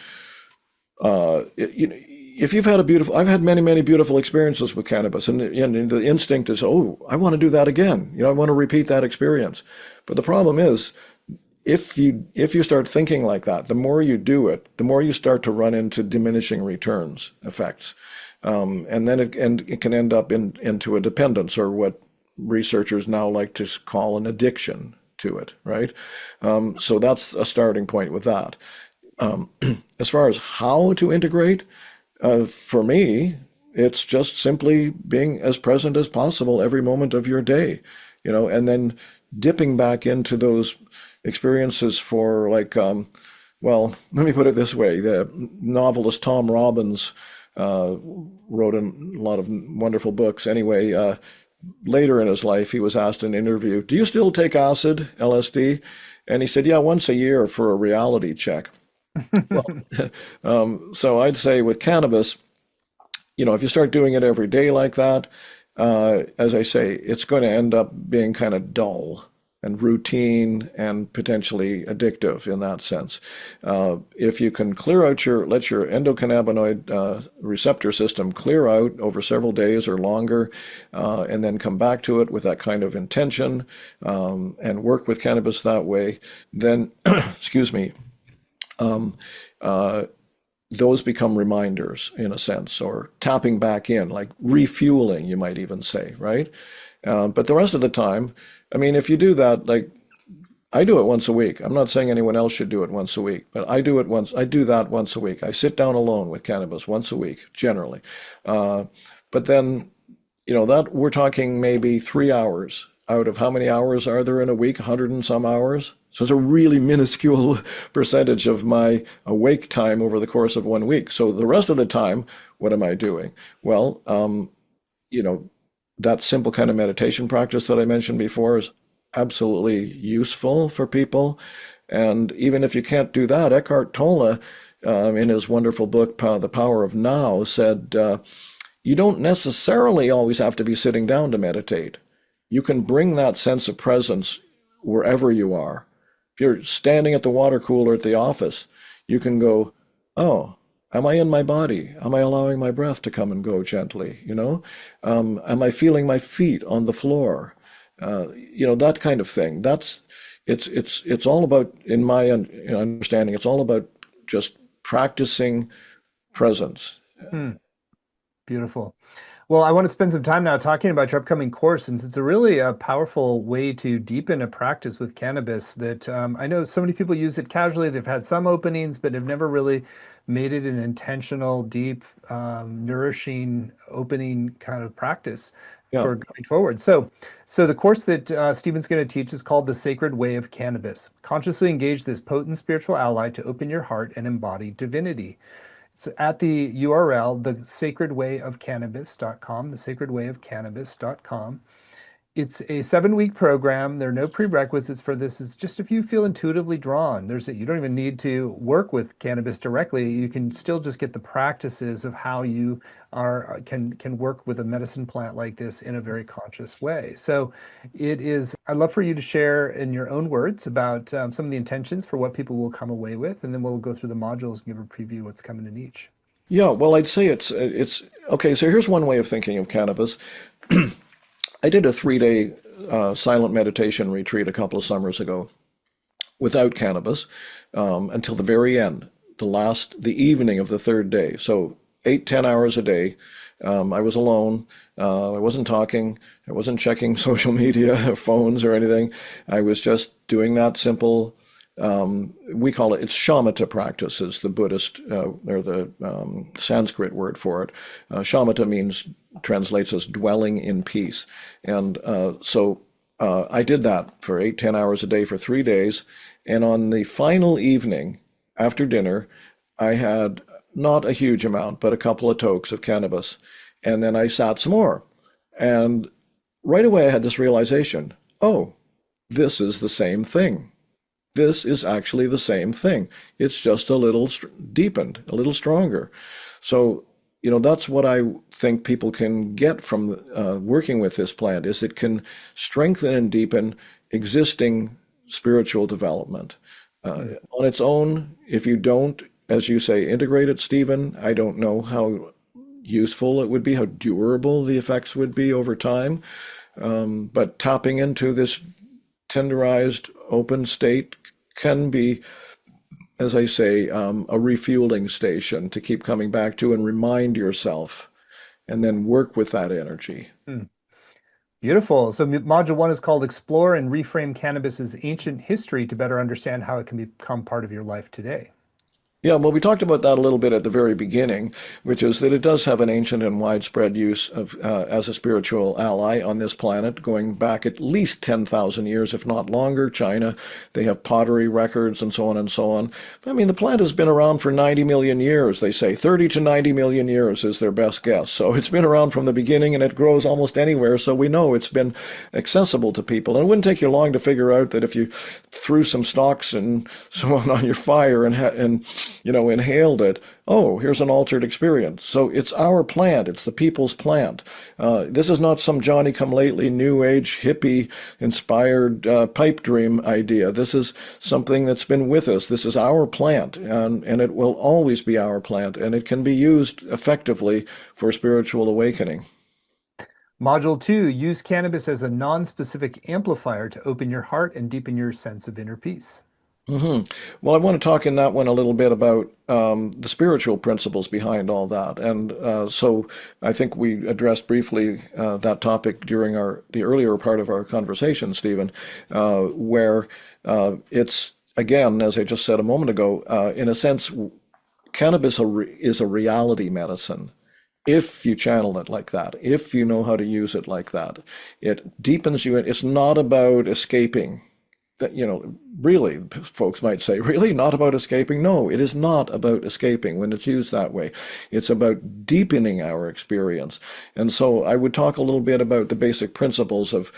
if you've had I've had many, many beautiful experiences with cannabis, and the instinct is, oh, I want to do that again. I want to repeat that experience. But the problem is, if you start thinking like that, the more you do it, the more you start to run into diminishing returns effects, and then it can end up into a dependence, or what researchers now like to call an addiction to it, right? So that's a starting point with that. As far as how to integrate, for me, it's just simply being as present as possible every moment of your day, and then dipping back into those experiences for, like, well, let me put it this way. The novelist Tom Robbins wrote a lot of wonderful books. Anyway, later in his life, he was asked in an interview, "Do you still take acid, LSD?" And he said, "Yeah, once a year for a reality check." Well, so I'd say with cannabis, if you start doing it every day like that, as I say, it's going to end up being kind of dull and routine and potentially addictive in that sense. If you can let your endocannabinoid receptor system clear out over several days or longer, and then come back to it with that kind of intention, and work with cannabis that way, then, excuse me, those become reminders in a sense, or tapping back in, like refueling, you might even say, right? But the rest of the time, I mean, if you do that, like I do it once a week. I'm not saying anyone else should do it once a week, but I do that once a week. I sit down alone with cannabis once a week, generally. But then, that we're talking maybe 3 hours out of how many hours are there in a week? 100 and some hours. So it's a really minuscule percentage of my awake time over the course of 1 week. So the rest of the time, what am I doing? Well, that simple kind of meditation practice that I mentioned before is absolutely useful for people. And even if you can't do that, Eckhart Tolle, in his wonderful book, The Power of Now, said, you don't necessarily always have to be sitting down to meditate. You can bring that sense of presence wherever you are. If you're standing at the water cooler at the office, you can go, oh, am I in my body? Am I allowing my breath to come and go gently? Am I feeling my feet on the floor? That kind of thing. It's all about, in my understanding, it's all about just practicing presence. Beautiful. Well, I want to spend some time now talking about your upcoming course, since it's a really powerful way to deepen a practice with cannabis that I know so many people use it casually. They've had some openings, but have never really made it an intentional, deep, nourishing, opening kind of practice Yeah. for going forward. So the course that Stephen's going to teach is called The Sacred Way of Cannabis. Consciously engage this potent spiritual ally to open your heart and embody divinity. It's at the URL, thesacredwayofcannabis.com, thesacredwayofcannabis.com. It's a 7-week program. There are no prerequisites for this. It's just if you feel intuitively drawn. You don't even need to work with cannabis directly. You can still just get the practices of how you can work with a medicine plant like this in a very conscious way. So I'd love for you to share in your own words about some of the intentions for what people will come away with, and then we'll go through the modules and give a preview of what's coming in each. Yeah, well, I'd say it's okay. So here's one way of thinking of cannabis. I did a 3-day silent meditation retreat a couple of summers ago without cannabis, until the very end, the evening of the third day. So 8, 10 hours a day. I was alone. I wasn't talking. I wasn't checking social media or phones or anything. I was just doing that simple, we call it's shamatha practice, is the Buddhist or the Sanskrit word for it. Shamatha translates as dwelling in peace. And I did that for 8, 10 hours a day for 3 days. And on the final evening, after dinner, I had not a huge amount, but a couple of tokes of cannabis. And then I sat some more. And right away, I had this realization, oh, this is the same thing. This is actually the same thing. It's just a little deepened, a little stronger. So, that's what I think people can get from working with this plant, is it can strengthen and deepen existing spiritual development. On its own, if you don't, as you say, integrate it, Stephen, I don't know how useful it would be, how durable the effects would be over time. But tapping into this tenderized, open state can be, as I say, a refueling station to keep coming back to and remind yourself, and then work with that energy. Hmm. Beautiful. So module one is called Explore and Reframe Cannabis's Ancient History to better understand how it can become part of your life today. Yeah, well, we talked about that a little bit at the very beginning, which is that it does have an ancient and widespread use of as a spiritual ally on this planet, going back at least 10,000 years, if not longer. China, they have pottery records and so on and so on. I mean, the plant has been around for 90 million years, they say. 30 to 90 million years is their best guess. So it's been around from the beginning, and it grows almost anywhere. So we know it's been accessible to people. And it wouldn't take you long to figure out that if you threw some stalks and so on your fire and inhaled it, oh, here's an altered experience. So it's our plant. It's the people's plant. This is not some Johnny-come-lately, new age, hippie-inspired pipe dream idea. This is something that's been with us. This is our plant, and it will always be our plant, and it can be used effectively for spiritual awakening. Module two, use cannabis as a non-specific amplifier to open your heart and deepen your sense of inner peace. Well, I want to talk in that one a little bit about the spiritual principles behind all that. And so I think we addressed briefly that topic during the earlier part of our conversation, Stephen, where it's, again, as I just said a moment ago, in a sense, cannabis is a reality medicine. If you channel it like that, if you know how to use it like that, it deepens you. It's not about escaping. That, really, folks might say, really not about escaping. No, it is not about escaping when it's used that way. It's about deepening our experience. And so I would talk a little bit about the basic principles of,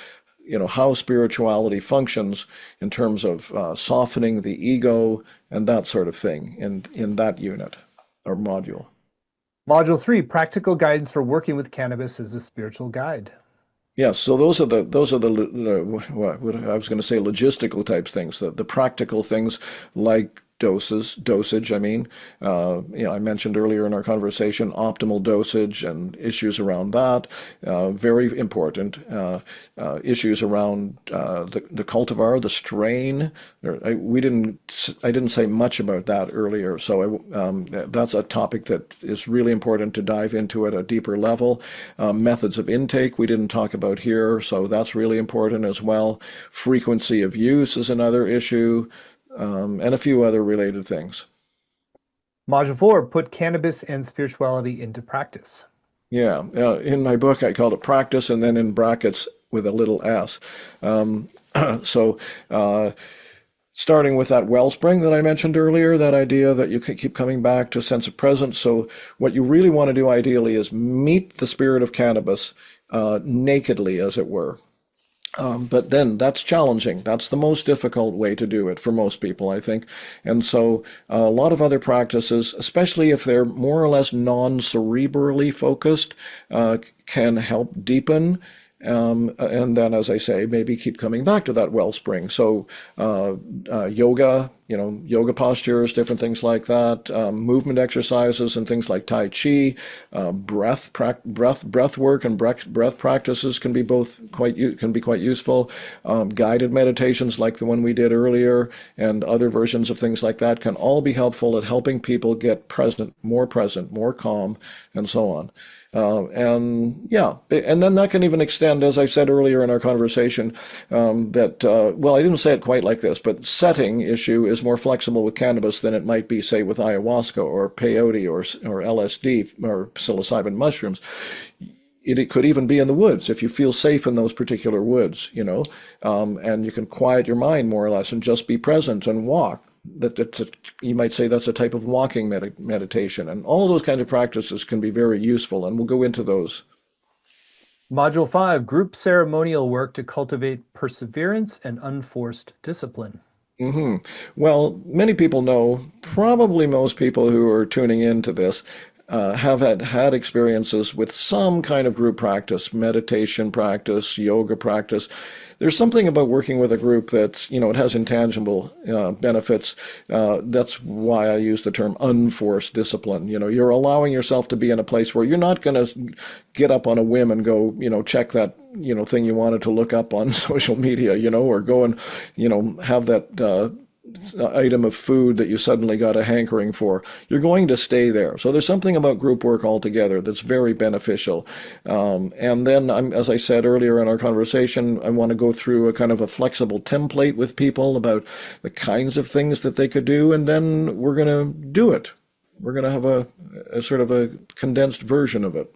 how spirituality functions in terms of softening the ego and that sort of thing in that unit or module. Module three, practical guidance for working with cannabis as a spiritual guide. Yes, so those are the what I was going to say, logistical type things, the practical things like dosage. I mean, I mentioned earlier in our conversation optimal dosage and issues around that. Very important issues around the cultivar, the strain. I didn't say much about that earlier, so that's a topic that is really important to dive into at a deeper level. Methods of intake we didn't talk about here, so that's really important as well. Frequency of use is another issue. And a few other related things. Module four, put cannabis and spirituality into practice. Yeah, in my book, I called it practice, and then in brackets with a little s. So starting with that wellspring that I mentioned earlier, that idea that you can keep coming back to a sense of presence. So what you really want to do ideally is meet the spirit of cannabis nakedly, as it were. But then that's challenging. That's the most difficult way to do it for most people, I think. And so a lot of other practices, especially if they're more or less non-cerebrally focused, can help deepen And then, as I say, maybe keep coming back to that wellspring. So yoga, yoga postures, different things like that, movement exercises and things like Tai Chi, breath work and breath practices can be quite useful. Guided meditations like the one we did earlier and other versions of things like that can all be helpful at helping people get present, more calm, and so on. And yeah, and then that can even extend, as I said earlier in our conversation, well, I didn't say it quite like this, but setting issue is more flexible with cannabis than it might be, say, with ayahuasca or peyote or LSD or psilocybin mushrooms. It could even be in the woods if you feel safe in those particular woods, and you can quiet your mind more or less and just be present and walk. You might say that's a type of walking meditation, and all those kinds of practices can be very useful, and we'll go into those. Module 5, group ceremonial work to cultivate perseverance and unforced discipline. Hmm. Well, many people know, probably most people who are tuning into this, have had experiences with some kind of group practice, meditation practice, yoga practice. There's something about working with a group that, it has intangible benefits. That's why I use the term unforced discipline. You're allowing yourself to be in a place where you're not going to get up on a whim and go, check that, thing you wanted to look up on social media, or go and, have that item of food that you suddenly got a hankering for. You're going to stay there. So there's something about group work altogether that's very beneficial. And then, as I said earlier in our conversation, I want to go through a kind of a flexible template with people about the kinds of things that they could do, and then we're going to do it. We're going to have a sort of a condensed version of it.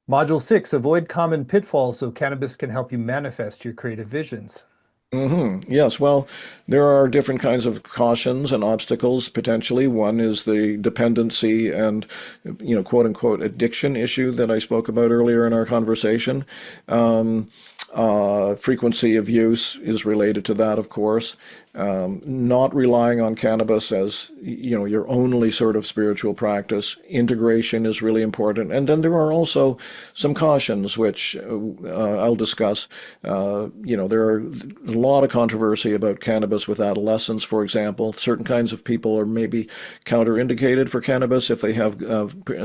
Module 6, avoid common pitfalls so cannabis can help you manifest your creative visions. Yes, well, there are different kinds of cautions and obstacles potentially. One is the dependency and, quote unquote, addiction issue that I spoke about earlier in our conversation. Frequency of use is related to that, of course. Not relying on cannabis as, your only sort of spiritual practice. Integration is really important. And then there are also some cautions, which I'll discuss. There are a lot of controversy about cannabis with adolescents, for example. Certain kinds of people are maybe counterindicated for cannabis if they have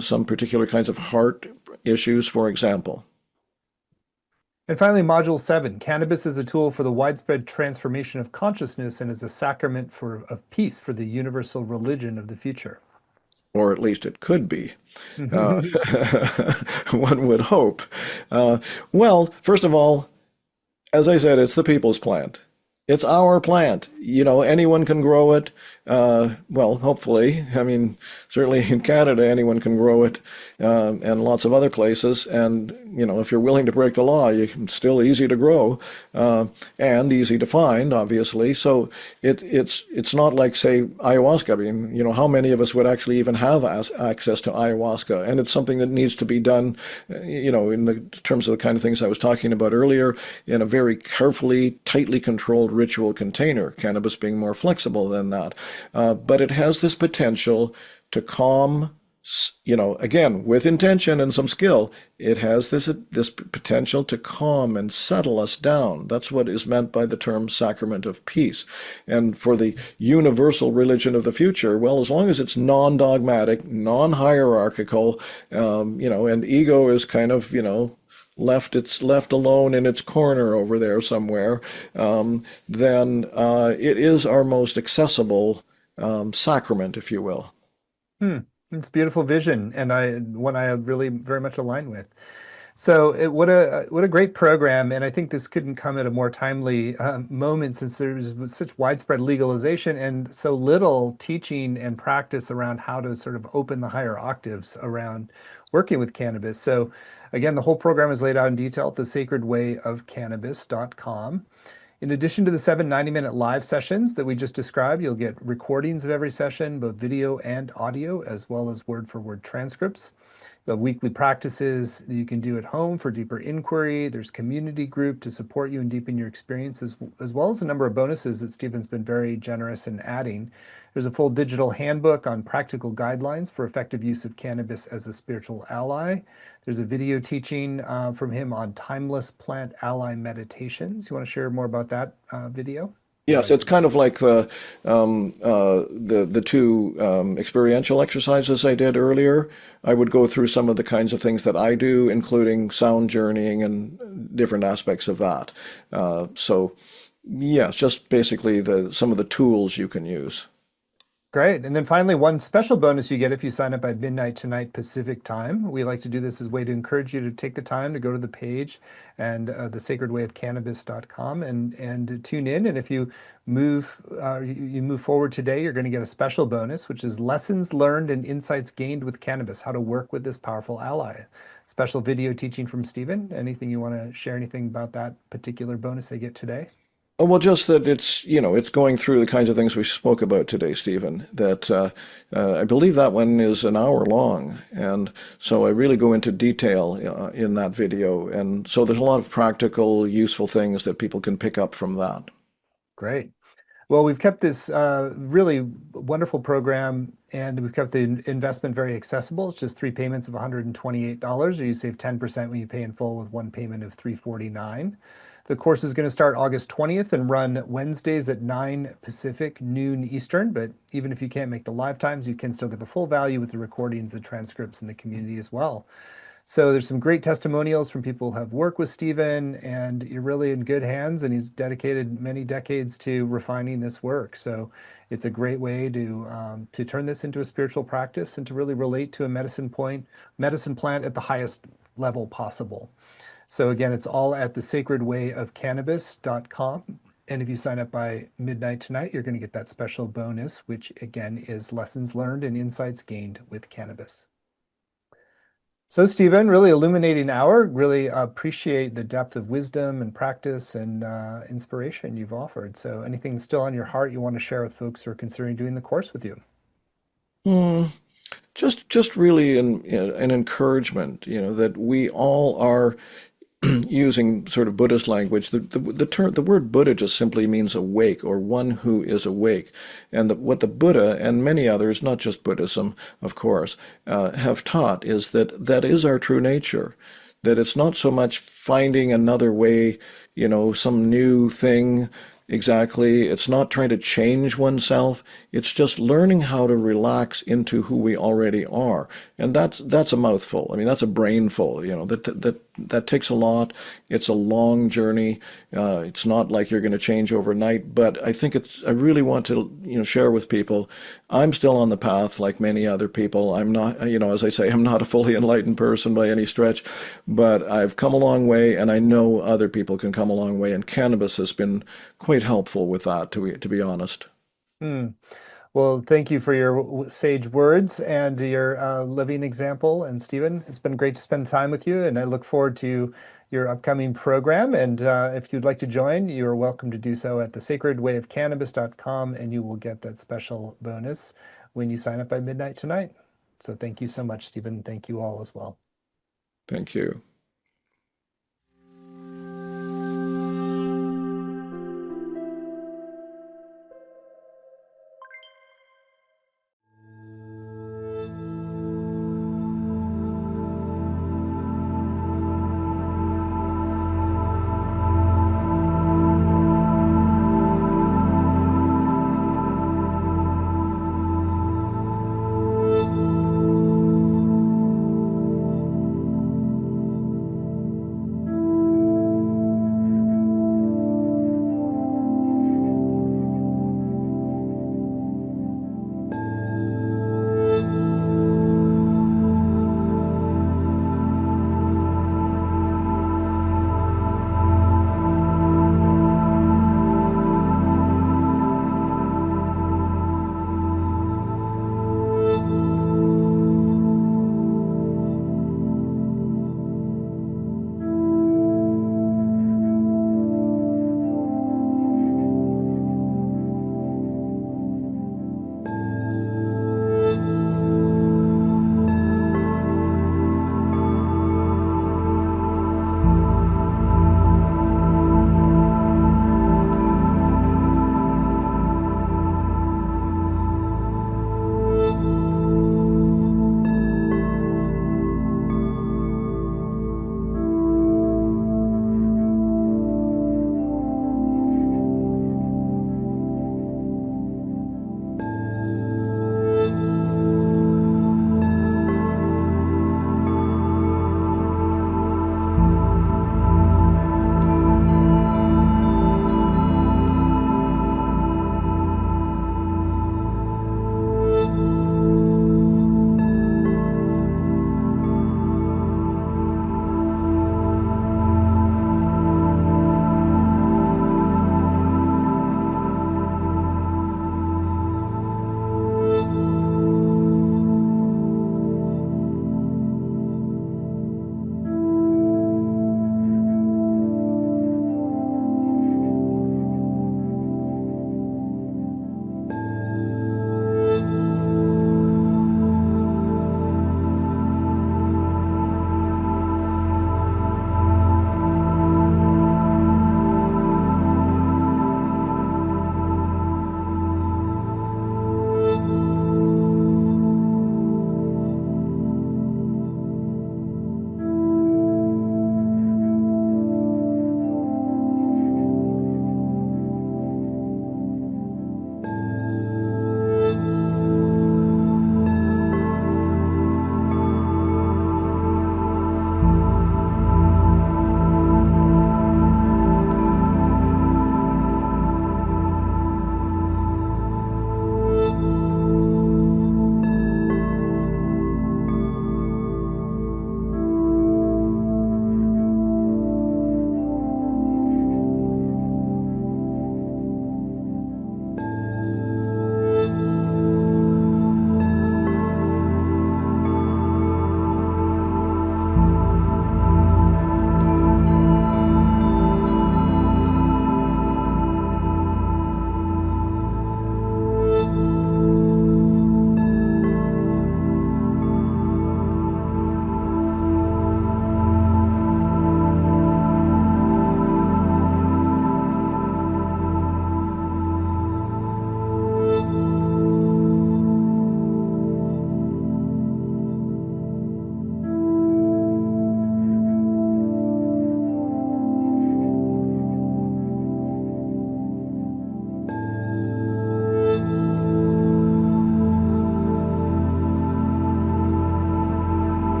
some particular kinds of heart issues, for example. And finally, Module 7, cannabis is a tool for the widespread transformation of consciousness and is a sacrament of peace for the universal religion of the future. Or at least it could be. Uh, one would hope. Well, first of all, as I said, it's the people's plant. It's our plant. Anyone can grow it. Well, hopefully. I mean, certainly in Canada, anyone can grow it, and lots of other places. And, if you're willing to break the law, it's still easy to grow, and easy to find, obviously. So it's not like, say, ayahuasca. I mean, how many of us would actually even have access to ayahuasca? And it's something that needs to be done, in the terms of the kind of things I was talking about earlier, in a very carefully, tightly controlled ritual container, cannabis being more flexible than that. But it has this potential to calm, again, with intention and some skill, it has this potential to calm and settle us down. That's what is meant by the term sacrament of peace. And for the universal religion of the future, well, as long as it's non-dogmatic, non-hierarchical, and ego is kind of, it's left alone in its corner over there somewhere, then it is our most accessible sacrament, if you will. It's a beautiful vision, and one I really very much align with. So, what a great program, and I think this couldn't come at a more timely moment since there's such widespread legalization and so little teaching and practice around how to sort of open the higher octaves around working with cannabis. So, again, the whole program is laid out in detail at thesacredwayofcannabis.com. In addition to the 7 90-minute live sessions that we just described, you'll get recordings of every session, both video and audio, as well as word-for-word transcripts. The weekly practices you can do at home for deeper inquiry. There's community group to support you and deepen your experiences, as well as a number of bonuses that Stephen's been very generous in adding. There's a full digital handbook on practical guidelines for effective use of cannabis as a spiritual ally. There's a video teaching from him on timeless plant ally meditations. You want to share more about that video? Yes, it's kind of like the two experiential exercises I did earlier. I would go through some of the kinds of things that I do, including sound journeying and different aspects of that. So, yeah, it's just basically some of the tools you can use. Great. And then finally, one special bonus you get if you sign up by midnight tonight Pacific time. We like to do this as a way to encourage you to take the time to go to the page and thesacredwayofcannabis.com and tune in. And if you move forward today, you're going to get a special bonus, which is lessons learned and insights gained with cannabis, how to work with this powerful ally. Special video teaching from Stephen. Anything you want to share anything about that particular bonus they get today? Oh, well, just that it's going through the kinds of things we spoke about today, Stephen, that I believe that one is an hour long. And so I really go into detail in that video. And so there's a lot of practical, useful things that people can pick up from that. Great. Well, we've kept this really wonderful program and we've kept the investment very accessible. It's just 3 payments of $128, or you save 10% when you pay in full with one payment of $349. The course is going to start August 20th and run Wednesdays at 9 Pacific, noon Eastern. But even if you can't make the live times, you can still get the full value with the recordings, the transcripts, and the community as well. So there's some great testimonials from people who have worked with Stephen, and you're really in good hands, and he's dedicated many decades to refining this work. So it's a great way to turn this into a spiritual practice and to really relate to a medicine plant at the highest level possible. So again, it's all at thesacredwayofcannabis.com. And if you sign up by midnight tonight, you're going to get that special bonus, which again is lessons learned and insights gained with cannabis. So Stephen, really illuminating hour. Really appreciate the depth of wisdom and practice and inspiration you've offered. So anything still on your heart you want to share with folks who are considering doing the course with you? Hmm. Just really an encouragement, that we all are using sort of Buddhist language. The word Buddha just simply means awake, or one who is awake. And what the Buddha and many others, not just Buddhism, of course, have taught is that that is our true nature. That it's not so much finding another way, some new thing. Exactly. It's not trying to change oneself. It's just learning how to relax into who we already are. And that's a mouthful. I mean, that's a brainful, that takes a lot. It's a long journey. It's not like you're going to change overnight, but I think I really want to, share with people. I'm still on the path like many other people. I'm not, as I say, I'm not a fully enlightened person by any stretch, but I've come a long way, and I know other people can come a long way. And cannabis has been quite helpful with that, to be honest. Hmm. Well, thank you for your sage words and your living example. And Stephen, it's been great to spend time with you, and I look forward to your upcoming program. And if you'd like to join, you're welcome to do so at thesacredwayofcannabis.com, and you will get that special bonus when you sign up by midnight tonight. So thank you so much, Stephen. Thank you all as well. Thank you.